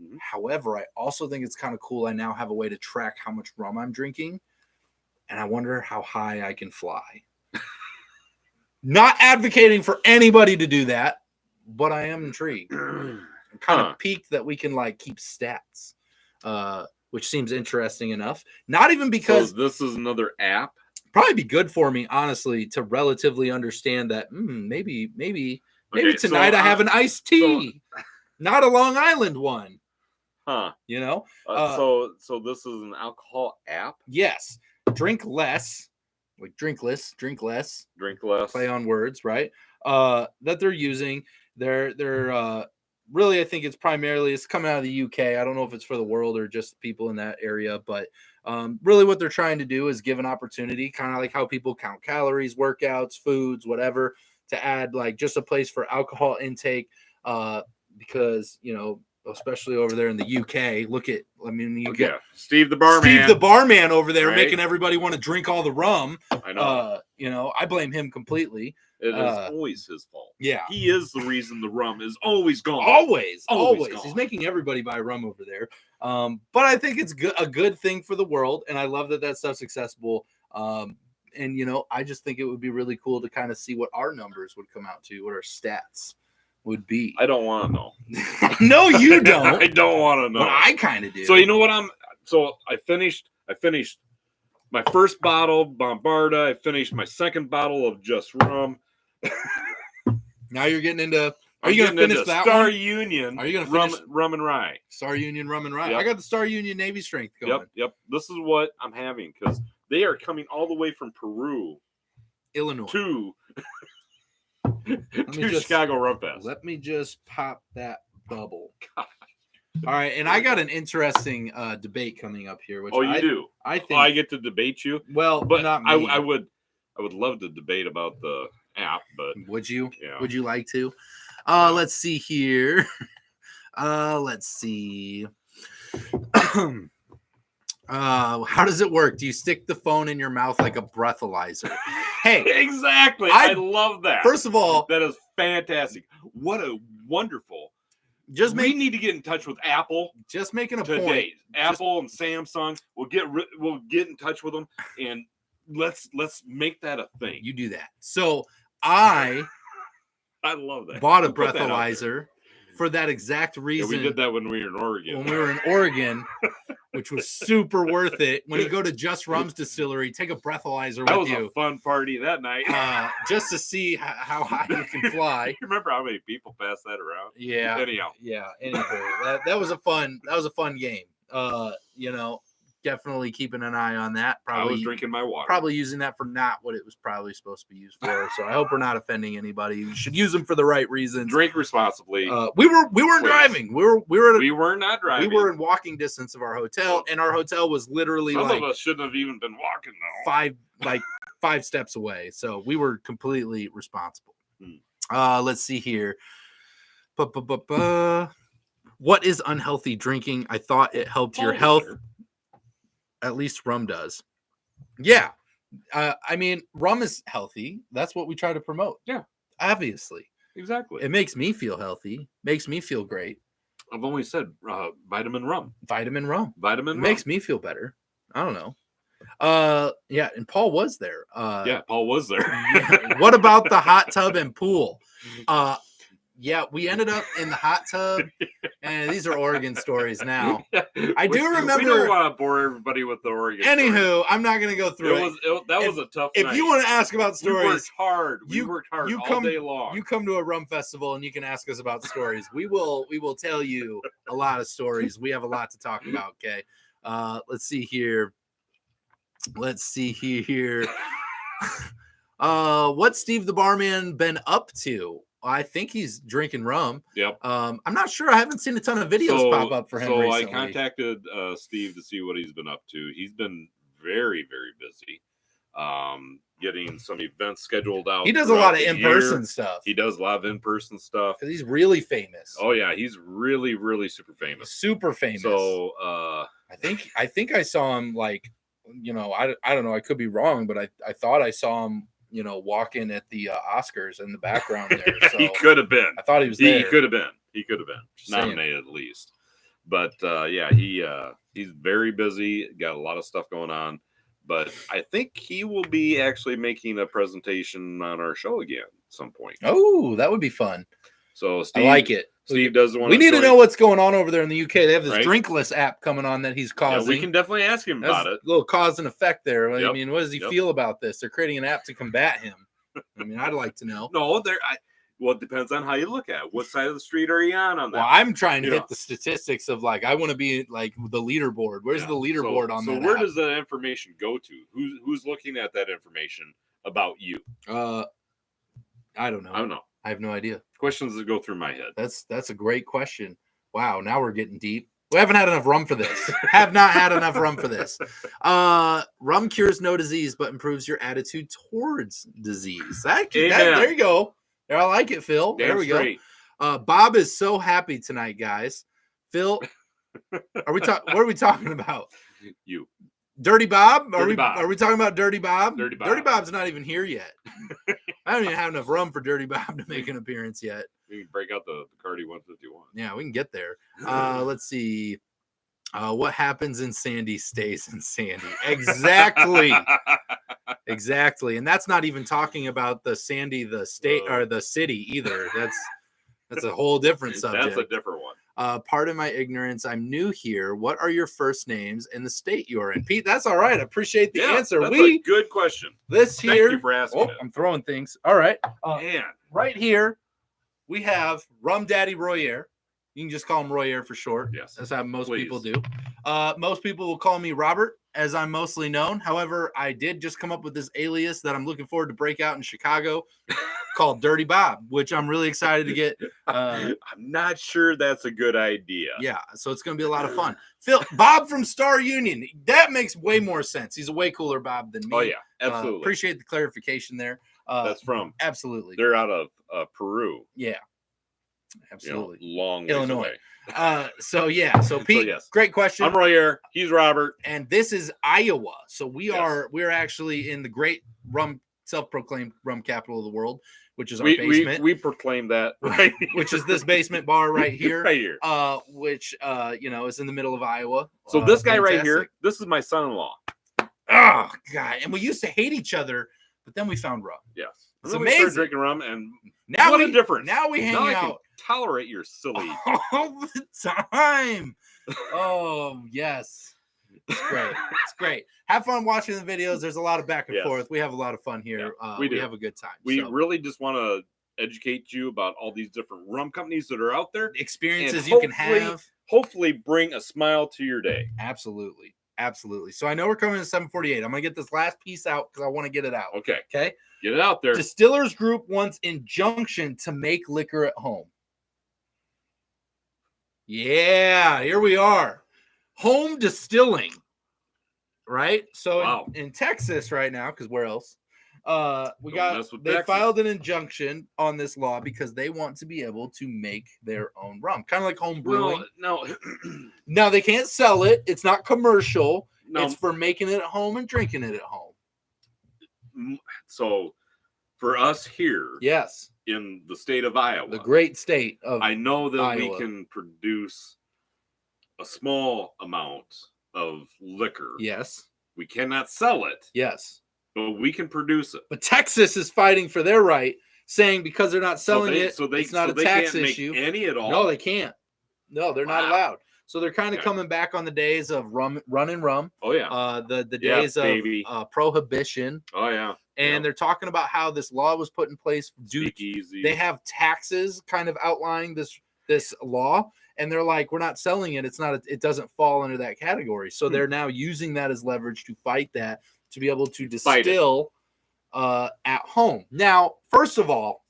Mm-hmm. However, I also think it's kind of cool. I now have a way to track how much rum I'm drinking. And I wonder how high I can fly. Not advocating for anybody to do that, but I am intrigued. I'm kind of piqued that we can keep stats, which seems interesting enough. Not even because this is another app. Probably be good for me, honestly, to relatively understand that maybe tonight I have an iced tea, not a Long Island one. Huh? So this is an alcohol app. Yes. Drink less, drink less. Play on words, right? That they're using. They're really, I think it's coming out of the UK. I don't know if it's for the world or just people in that area, but really what they're trying to do is give an opportunity, kind of like how people count calories, workouts, foods, whatever, to add just a place for alcohol intake, because especially over there in the UK. You get Steve the barman. Steve the barman over there right? making everybody want to drink all the rum. I know. I blame him completely. It is always his fault. Yeah. He is the reason the rum is always gone. Always gone. He's making everybody buy rum over there. But I think it's a good thing for the world, and I love that stuff's accessible. And I just think it would be really cool to kind of see what our numbers would come out to, what our stats would be. I don't want to know. No, you don't. I don't want to know. But I kind of do. So you know what I finished my first bottle, Bombarda. I finished my second bottle of Just Rum. Now you're getting into. Are you going to finish that Star one? Union? Are you going to finish rum and rye? Star Union rum and rye. Yep. I got the Star Union Navy Strength going. Yep. This is what I'm having because they are coming all the way from Peru, Illinois, to Chicago Rum Fest. Let me just pop that bubble. Gosh. All right, and I got an interesting debate coming up here. Which you do? I think I get to debate you. Well, but not me. I would love to debate about the app, but would you? Yeah. Would you like to? Let's see here. Let's see. How does it work? Do you stick the phone in your mouth like a breathalyzer? Hey, exactly. I love that. First of all, that is fantastic. What a wonderful. We need to get in touch with Apple. Just making a today. point. Apple and Samsung. We'll get in touch with them and let's make that a thing. You do that. So I love that. Bought a breathalyzer for that exact reason. Yeah, we did that when we were in Oregon. Which was super worth it. When you go to Just Rum's distillery, take a breathalyzer with you. That was a fun party that night. Just to see how high you can fly. You remember how many people passed that around? Yeah. Anyhow. Yeah. Anyway, that was a fun game. Definitely keeping an eye on that. Probably I was drinking my water. Probably using that for not what it was probably supposed to be used for. So I hope we're not offending anybody. You should use them for the right reasons. Drink responsibly. We weren't driving. We were not driving. We were in walking distance of our hotel, and our hotel was literally some of us shouldn't have even been walking though. 5 steps away. So we were completely responsible. Let's see here. What is unhealthy drinking? I thought it helped your health. At least rum does. Yeah. Rum is healthy. That's what we try to promote. Yeah. Obviously. Exactly. It makes me feel healthy. Makes me feel great. I've always said vitamin rum. Vitamin rum. Vitamin rum. Makes me feel better. I don't know. Yeah, and Paul was there. Paul was there. Yeah. What about the hot tub and pool? Yeah, we ended up in the hot tub, and these are Oregon stories now. I do remember. We don't want to bore everybody with the Oregon. Anywho, story. I'm not going to go through it. That was a tough night. If you want to ask about stories, we worked hard all day long. You come to a rum festival, and you can ask us about stories. We will tell you a lot of stories. We have a lot to talk about. Okay, let's see here. What's Steve the barman been up to? I think he's drinking rum. Yep. I'm not sure. I haven't seen a ton of videos pop up for him recently. I contacted Steve to see what he's been up to. He's been very, very busy. Getting some events scheduled out. He does a lot of in-person stuff. He does a lot of in-person stuff. Because he's really famous. Oh, yeah. He's really, really super famous. Super famous. So, I think I saw him I don't know. I could be wrong, but I thought I saw him walking at the Oscars in the background there. So he could have been. I thought he was there. He could have been. Nominated at least. But he's very busy. Got a lot of stuff going on. But I think he will be actually making a presentation on our show again at some point. Oh, that would be fun. So Steve, I like it. Steve does want. We need to know what's going on over there in the UK. They have this right? Drinkless app coming on that he's causing. Yeah, we can definitely ask him about it. A little cause and effect there. Yep. I mean, what does he feel about this? They're creating an app to combat him. I mean, I'd like to know. No, it depends on how you look at it. What side of the street are you on that? Well, I'm trying to hit the statistics of I want to be the leaderboard. Where's the leaderboard on that? So where does that information go to? Who's looking at that information about you? I don't know. I have no idea. Questions that go through my head. That's a great question. Wow, now we're getting deep. We haven't had enough rum for this. Have not had enough rum for this. Rum cures no disease, but improves your attitude towards disease. There you go. I like it, Phil. There we go. Bob is so happy tonight, guys. Phil, what are we talking about? You. Dirty Bob? Dirty Bob. Are we talking about Dirty Bob? Dirty Bob. Dirty Bob's not even here yet. I don't even have enough rum for Dirty Bob to make an appearance yet. We can break out the Bacardi 151. Yeah, we can get there. Let's see. What happens in Sandy stays in Sandy. Exactly. Exactly. And that's not even talking about the Sandy, the state or the city either. That's a whole different subject. That's a different one. Pardon my ignorance. I'm new here. What are your first names and the state you're in? Pete, that's all right. I appreciate the answer. That's a good question. This here. Thank you for asking. I'm throwing things. All right. Man. Right here, we have Rum Daddy Royer. You can just call him Royer for short. Yes. That's how most people do. Most people will call me Robert, as I'm mostly known. However, I did just come up with this alias that I'm looking forward to break out in Chicago called Dirty Bob, which I'm really excited to get. I'm not sure that's a good idea. Yeah, so it's going to be a lot of fun. Bob from Star Union. That makes way more sense. He's a way cooler Bob than me. Oh, yeah, absolutely. Appreciate the clarification there. That's from. Absolutely. They're out of Peru. Yeah. Absolutely. Long Illinois. Away. So Pete, yes. Great question. I'm Royer. He's Robert. And this is Iowa. So we're actually in the great self-proclaimed rum capital of the world, which is our basement. We proclaim that, right? Which is this basement bar right here. Right here. Which is in the middle of Iowa. So this guy right here, this is my son-in-law. Oh God. And we used to hate each other, but then we found rum. Yes. It's then amazing. We started drinking rum, and now what a difference. Now we hang now out. I can tolerate your silly all the time. Oh yes. It's great. It's great. Have fun watching the videos. There's a lot of back and forth. We have a lot of fun here. Yeah, we have a good time. We really just want to educate you about all these different rum companies that are out there. Experiences you can have. Hopefully bring a smile to your day. Absolutely. Absolutely. So I know we're coming to 7:48. I'm going to get this last piece out because I want to get it out. Okay. Okay. Get it out there. Distillers Group wants injunction to make liquor at home. Yeah, here we are. Home distilling. Right? So in Texas right now, because where else? They filed an injunction on this law because they want to be able to make their own rum, kind of like home brewing. No, no, they can't sell it. It's not commercial. No. It's for making it at home and drinking it at home. So, for us here, yes, in the state of Iowa, the great state of I know that Iowa. We can produce a small amount of liquor. Yes, we cannot sell it. Yes. But we can produce it. But Texas is fighting for their right, saying because they're not selling it's not a tax issue. Make any at all. No, they can't. No, they're not allowed. So they're kind of coming back on the days of run and rum. Oh yeah. The days of prohibition. Oh yeah. And they're talking about how this law was put in place. They have taxes kind of outlining this law, and they're like, we're not selling it. It doesn't fall under that category. So they're now using that as leverage to fight that. To be able to distill at home. Now, first of all,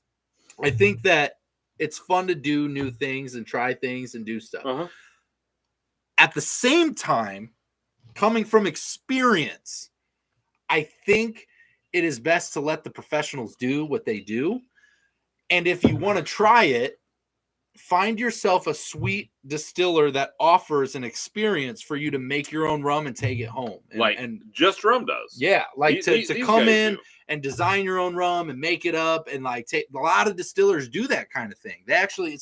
I think that it's fun to do new things and try things and do stuff. Uh-huh. At the same time, coming from experience, I think it is best to let the professionals do what they do. And if you want to try it, find yourself a sweet distiller that offers an experience for you to make your own rum and take it home. And Just Rum does. Yeah, like to come in and design your own rum and make it up and like take a lot of distillers do that kind of thing. They actually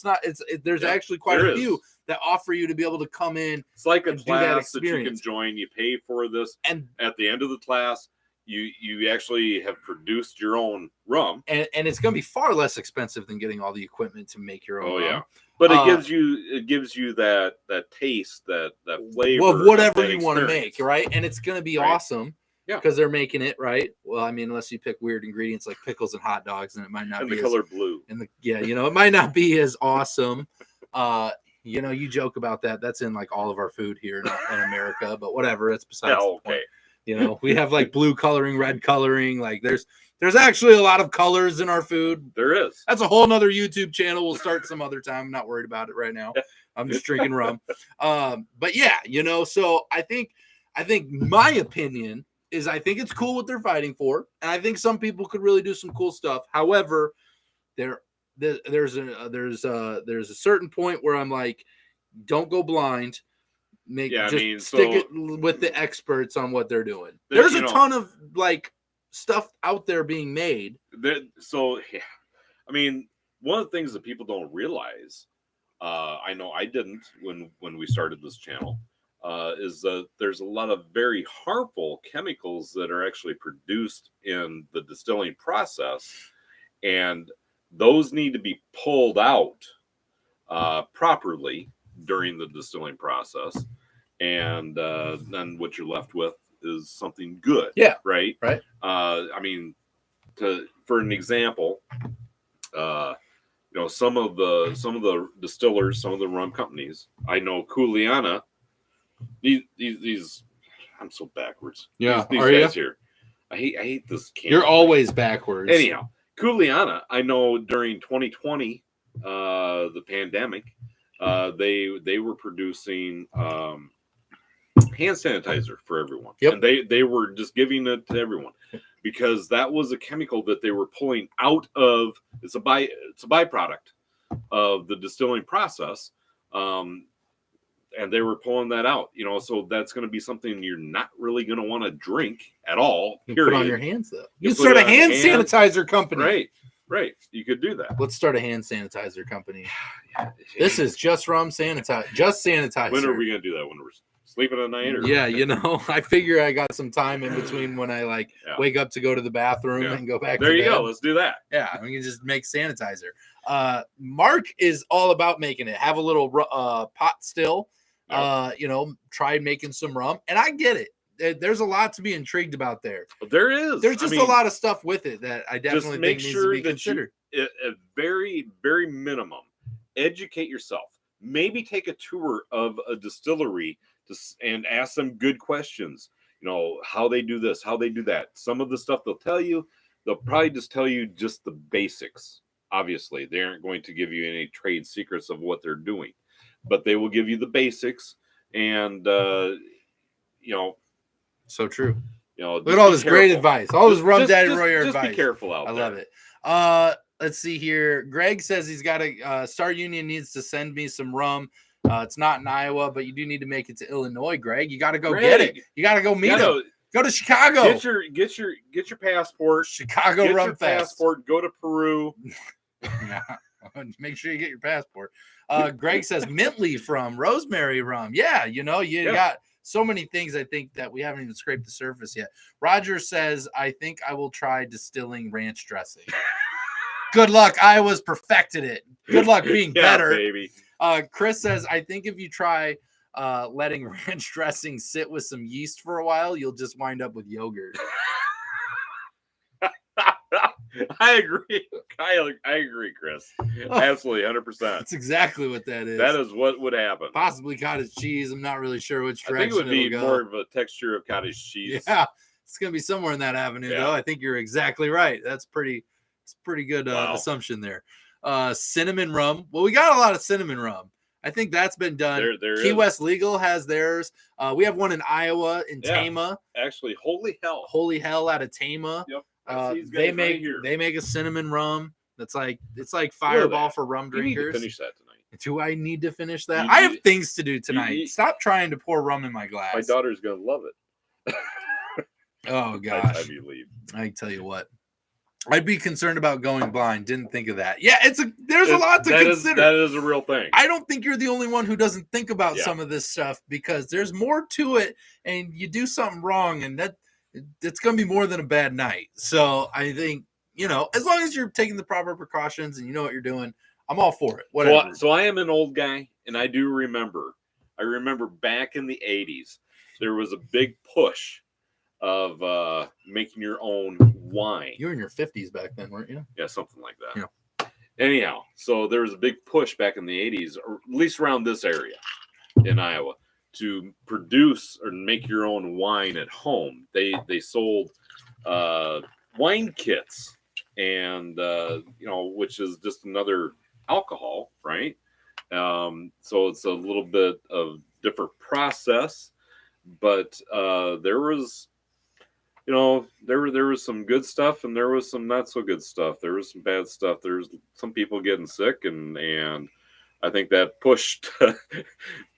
there's actually quite a few that offer you to be able to come in. It's like a class that you can join. You pay for this, and at the end of the class, you actually have produced your own rum, and it's going to be far less expensive than getting all the equipment to make your own rum. Yeah, but it gives you that taste, that flavor of whatever you want to make, right? And it's going to be awesome, because they're making it right. Well, I mean, unless you pick weird ingredients like pickles and hot dogs, then it might not be the color blue. And it might not be as awesome. You joke about that. That's in like all of our food here in America, but whatever. It's besides the point. We have like blue coloring, red coloring. Like there's actually a lot of colors in our food. There is. That's a whole nother YouTube channel. We'll start some other time. I'm not worried about it right now. I'm just drinking rum. But yeah, so I think my opinion is I think it's cool what they're fighting for. And I think some people could really do some cool stuff. However, there's a certain point where I'm like, don't go blind. Stick it with the experts on what they're doing. There's a ton of like stuff out there being made. So, yeah. I mean, one of the things that people don't realize, I know I didn't when we started this channel, is that there's a lot of very harmful chemicals that are actually produced in the distilling process, and those need to be pulled out properly during the distilling process, and then what you're left with is something good. Yeah. Right. I mean, for an example, some of the distillers, some of the rum companies, I know Kuliana. These I'm so backwards. Yeah, these guys here. I hate this. You're always backwards. Anyhow, Kuliana, I know during 2020, the pandemic, they were producing hand sanitizer for everyone. Yep. And they were just giving it to everyone because that was a chemical that they were pulling out of. It's a byproduct of the distilling process. And they were pulling that out, so that's going to be something you're not really going to want to drink at all. You put on your hands, though. You can start a hand sanitizer company. Right. You could do that. Let's start a hand sanitizer company. This is just rum sanitizer. Just sanitizer. When are we going to do that? When we're sleeping at night? Or? Yeah, I figure I got some time in between when I wake up to go to the bathroom and go back. There you go. Let's do that. Yeah, we can just make sanitizer. Mark is all about making it. Have a little pot still. Tried making some rum, and I get it. There's a lot to be intrigued about there. There is. There's just a lot of stuff with it that I definitely think needs to be considered. At very, very minimum, educate yourself. Maybe take a tour of a distillery and ask them good questions. How they do this, how they do that. Some of the stuff they'll tell you, they'll probably just tell you just the basics. Obviously, they aren't going to give you any trade secrets of what they're doing. But they will give you the basics, and so true. Look at all this great advice, all this Rum Daddy Royer advice. Just be careful out there. I love it. Let's see here. Greg says he's got a Star Union needs to send me some rum. It's not in Iowa, but you do need to make it to Illinois. Greg, you got to go get it. You got to go meet him. Go to Chicago. Get your passport. Chicago get Rum your Fest. Passport. Go to Peru. Yeah. Make sure you get your passport. Greg says mint leaf from rosemary rum. Yeah, you got so many things I think that we haven't even scraped the surface yet. Roger says, I think I will try distilling ranch dressing. Good luck. Iowa's perfected it. Good luck being better. Baby. Chris says, I think if you try letting ranch dressing sit with some yeast for a while, you'll just wind up with yogurt. I agree. I agree, Chris. Absolutely, 100%. That's exactly what that is. That is what would happen. Possibly cottage cheese. I'm not really sure which direction. I think it would be more of a texture of cottage cheese. Yeah, it's going to be somewhere in that avenue, though. I think you're exactly right. It's pretty good assumption there. Cinnamon rum. Well, we got a lot of cinnamon rum. I think that's been done. There Key West Legal has theirs. We have one in Iowa, in Tama. Actually, Holy Hell out of Tama. Yep. They make a cinnamon rum that's it's like Fireball for rum drinkers. You need to finish that tonight. Do I need to finish that? I have things to do tonight. Stop trying to pour rum in my glass. My daughter's gonna love it. Oh gosh! By the time you leave. I tell you what, I'd be concerned about going blind. Didn't think of that. Yeah, there's a lot to consider. That is a real thing. I don't think you're the only one who doesn't think about some of this stuff because there's more to it, and you do something wrong, and it's going to be more than a bad night. So I think, as long as you're taking the proper precautions and you know what you're doing, I'm all for it. Whatever. So I am an old guy, and I do remember. I remember back in the 80s, there was a big push of making your own wine. You were in your 50s back then, weren't you? Yeah, something like that. Yeah. Anyhow, so there was a big push back in the 80s, or at least around this area in Iowa, to produce or make your own wine at home. They sold wine kits, and which is just another alcohol, right? So it's a little bit of different process, but there was some good stuff and there was some not so good stuff. There was some bad stuff. There's some people getting sick and I think that pushed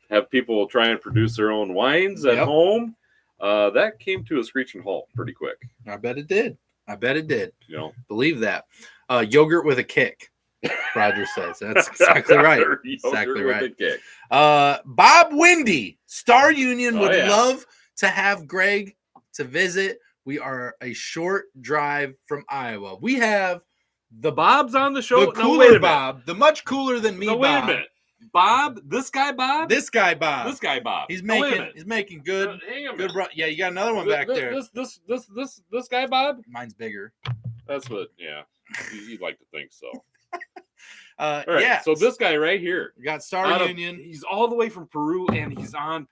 have people try and produce their own wines at home. That came to a screeching halt pretty quick. I bet it did. You know, believe that. Yogurt with a kick. Roger says that's exactly right. Exactly right. Kick. Bob Windy, Star Union would yeah. love to have Greg to visit. We are a short drive from Iowa. We have the Bob's on the show. The cooler Bob, the much cooler than me. No, wait a minute. Bob, this guy Bob. This guy Bob. He's making good. Good run. Yeah, you got another one back there. This guy Bob. Mine's bigger. That's what. Yeah, you'd like to think so. All right, yeah. So this guy right here, we got Star Union. He's all the way from Peru, and he's on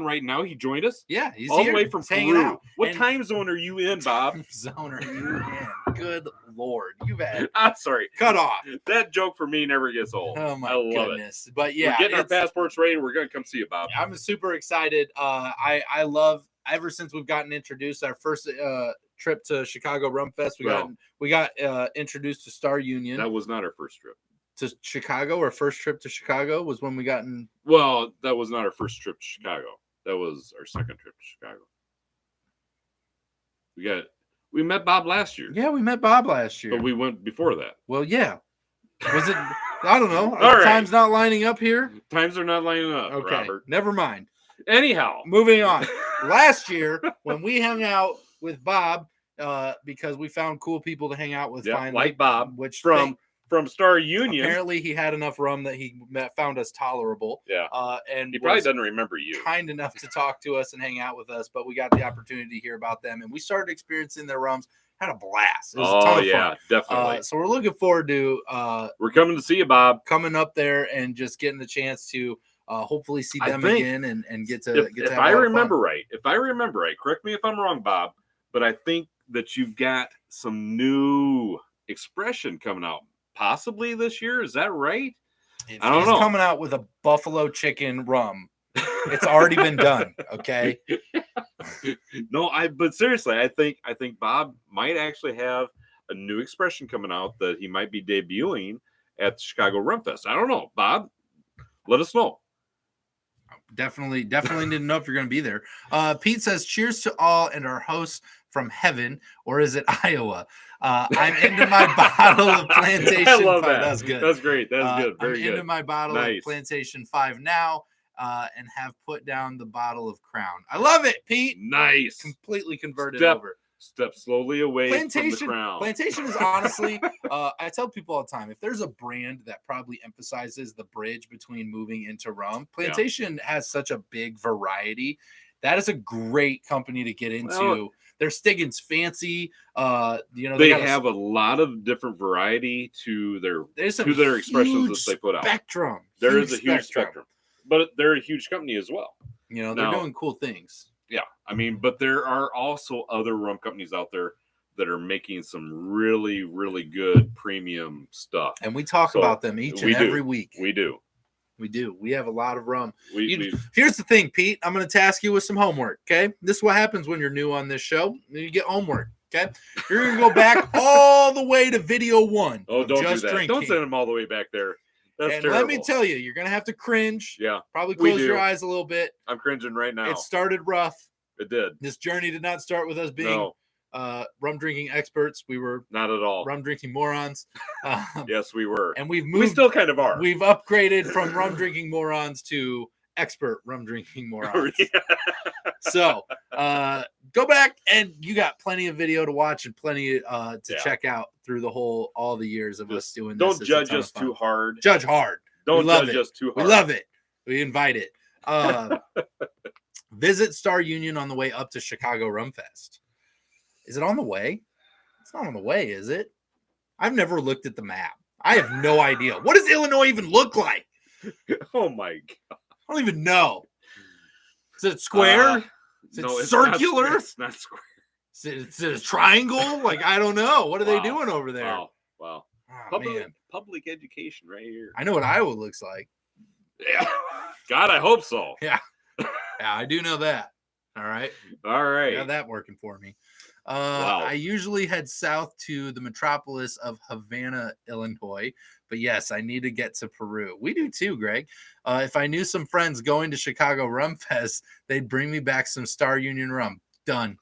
right now. He joined us. Yeah, he's all here. the way from Peru. What time zone are you in, Bob? Zone are you in? Good Lord, you've had. I'm sorry. Cut off. That joke for me never gets old. Oh my goodness! It. But yeah, we're getting our passports ready. We're gonna come see you, Bob. I'm super excited. I love ever since we've gotten introduced. Our first trip to Chicago Rum Fest, we got introduced to Star Union. That was not our first trip to Chicago. Our first trip to Chicago was when we got in. Well, that was not our first trip to Chicago. That was our second trip to Chicago. We met Bob last year. Yeah, we met Bob last year. But we went before that. Well, yeah. Was it? I don't know. All right. Time's not lining up here. Times are not lining up, okay. Robert. Never mind. Anyhow. Moving on. Last year, when we hung out with Bob, because we found cool people to hang out with finally. Like Bob, which from Star Union. Apparently, he had enough rum that he found us tolerable. Yeah. And he probably doesn't remember you. Kind enough to talk to us and hang out with us, but we got the opportunity to hear about them, and we started experiencing their rums. Had a blast. It was a ton of fun. Definitely. So we're looking forward to. We're coming to see you, Bob. Coming up there and just getting the chance to hopefully see them again and get to. If I remember right, correct me if I'm wrong, Bob, but I think that you've got some new expression coming out. Possibly this year, is that right? I don't know. Coming out with a buffalo chicken rum. It's already been done. Okay. But seriously, I think Bob might actually have a new expression coming out that he might be debuting at the Chicago Rum Fest. I don't know, Bob. Let us know. Definitely need to know if you're going to be there. Pete says, "Cheers to all and our hosts from heaven, or is it Iowa? I'm into my bottle of Plantation." I love 5. that. That's good. That's great. That's good. Very good. I'm into my bottle of Plantation 5 now, and have put down the bottle of Crown. I love it, Pete. Nice. Completely converted over. Step slowly away from the Crown. Plantation is honestly, I tell people all the time, if there's a brand that probably emphasizes the bridge between moving into rum, Plantation has such a big variety. That is a great company to get into. Well, their Stiggin's fancy. They have a lot of different variety to their expressions that they put out. Spectrum. There is a huge spectrum, but they're a huge company as well. They're doing cool things. Yeah, I mean, but there are also other rum companies out there that are making some really, really good premium stuff, and we talk about them each and every week. We do. We have a lot of rum. Here's the thing, Pete. I'm going to task you with some homework. Okay, this is what happens when you're new on this show. You get homework. Okay, you're going to go back all the way to video 1. Oh, don't do that. Drinking. Don't send them all the way back there. That's terrible. Let me tell you, you're going to have to cringe. Yeah. Probably close your eyes a little bit. I'm cringing right now. It started rough. It did. This journey did not start with us being rum drinking experts. We were not at all rum drinking morons. Yes, we were. And we still kind of are. We've upgraded from rum drinking morons to expert rum drinking morons. So go back, and you got plenty of video to watch and plenty to check out through all the years of us doing this. Don't judge us too hard. Judge hard. Don't judge us too hard. We love it. We invite it. Visit Star Union on the way up to Chicago Rum Fest. Is it on the way? It's not on the way, is it? I've never looked at the map. I have no idea. What does Illinois even look like? Oh my God. I don't even know. Is it square? Is it circular? It's not square. Is it a triangle? Like, I don't know. What are they doing over there? Wow. Oh, public education right here. I know what Iowa looks like. Yeah. God, I hope so. Yeah. Yeah, I do know that. All right. I got that working for me. Wow. I usually head south to the metropolis of Havana, Illinois. But yes, I need to get to Peru. We do too, Greg. If I knew some friends going to Chicago Rum Fest, they'd bring me back some Star Union rum. Done.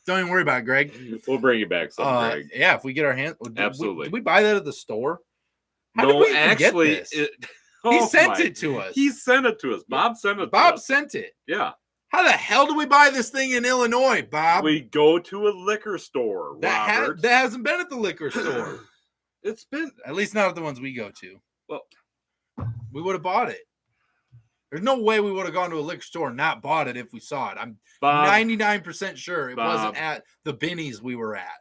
Don't even worry about it, Greg. We'll bring you back some, Greg. Yeah, if we get our hands. Absolutely. Did we buy that at the store? How No, did we even actually, get this? He sent it to us. He sent it to us. Bob sent it to us. Bob sent it. Yeah. How the hell do we buy this thing in Illinois, Bob? We go to a liquor store, that hasn't been at the liquor store. It's been, at least not at the ones we go to. Well, we would have bought it. There's no way we would have gone to a liquor store and not bought it if we saw it. I'm 99% sure it wasn't at the Binnies we were at.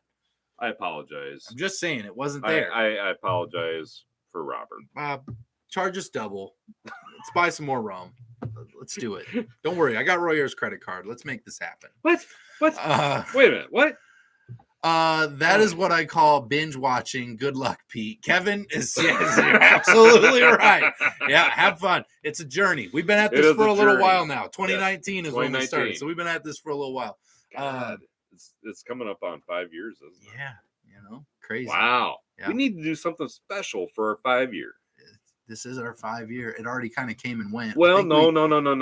I apologize. I'm just saying it wasn't there. I apologize for Robert. Bob, charge us double. Let's buy some more rum. Let's do it. Don't worry. I got Royer's credit card. Let's make this happen. What? Wait a minute. What? That is what I call binge watching. Good luck, Pete. Kevin is yes, you're absolutely right. Yeah, have fun. It's a journey. We've been at this for a little while now. 2019 is when we started, so we've been at this for a little while. God, it's coming up on 5 years, isn't it? Yeah, crazy. Wow. Yeah. We need to do something special for our 5 year. This is our 5 year. It already kind of came and went. Well, no.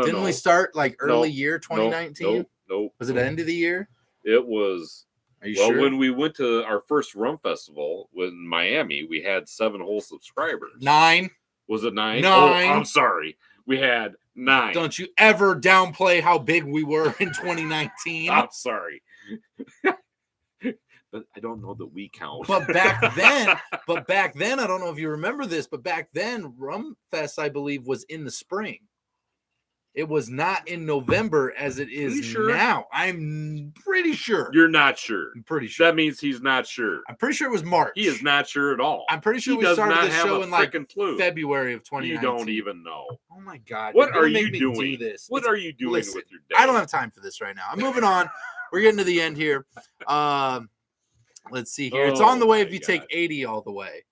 Didn't we start like early year 2019? Nope. Was it the end of the year? It was. Are you sure? When we went to our first rum festival in Miami, we had 7 whole subscribers. 9. Was it 9? 9. Oh, I'm sorry. We had 9. Don't you ever downplay how big we were in 2019. I'm sorry. But I don't know that we count. But back then, I don't know if you remember this, but back then, Rum Fest, I believe, was in the spring. It was not in November as it is now. I'm pretty sure. You're not sure. I'm pretty sure. That means he's not sure. I'm pretty sure it was March. He is not sure at all. I'm pretty sure we started the show in like February of 2019. You don't even know. Oh my God. What are you doing? What are you doing with your day? I don't have time for this right now. I'm moving on. We're getting to the end here. Let's see here. It's on the way if you take 80 all the way.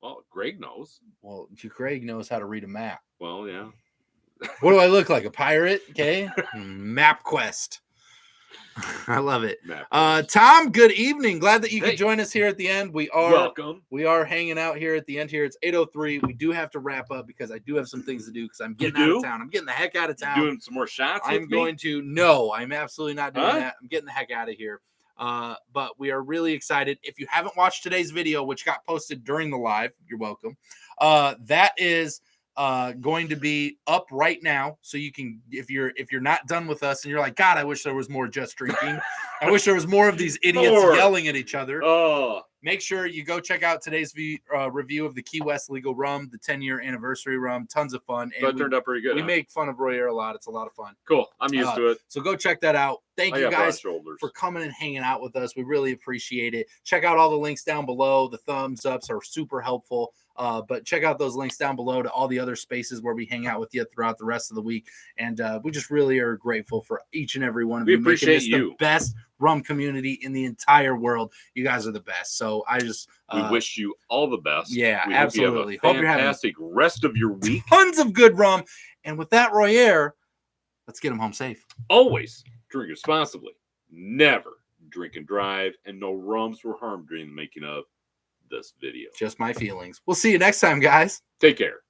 Well, Greg knows. Well, Greg knows how to read a map. Well, yeah. What do I look like? A pirate? Okay. Map Quest. I love it. Tom, good evening. Glad that you could join us here at the end. We are welcome. We are hanging out here at the end here. It's 8:03. We do have to wrap up because I do have some things to do because I'm getting out of town. I'm getting the heck out of town. You doing some more shots? No, I'm absolutely not doing that. I'm getting the heck out of here. But we are really excited. If you haven't watched today's video, which got posted during the live, you're welcome. That is going to be up right now, so you can, if you're not done with us and you're like, God, I wish there was more just drinking. I wish there was more of these idiots yelling at each other. Make sure you go check out today's review of the Key West Legal Rum, the 10-year anniversary rum. Tons of fun. And that turned out pretty good. We make fun of Royer a lot. It's a lot of fun. Cool. I'm used to it. So go check that out. Thank you guys for coming and hanging out with us. We really appreciate it. Check out all the links down below. The thumbs ups are super helpful. But check out those links down below to all the other spaces where we hang out with you throughout the rest of the week. And we just really are grateful for each and every one of you. We appreciate you. The best rum community in the entire world. You guys are the best. So I just we wish you all the best. Yeah, we absolutely. Hope you're having a fantastic rest of your week. Tons of good rum. And with that, Royer, let's get them home safe. Always drink responsibly. Never drink and drive, and no rums were harmed during the making of this video. Just my feelings. We'll see you next time, guys. Take care.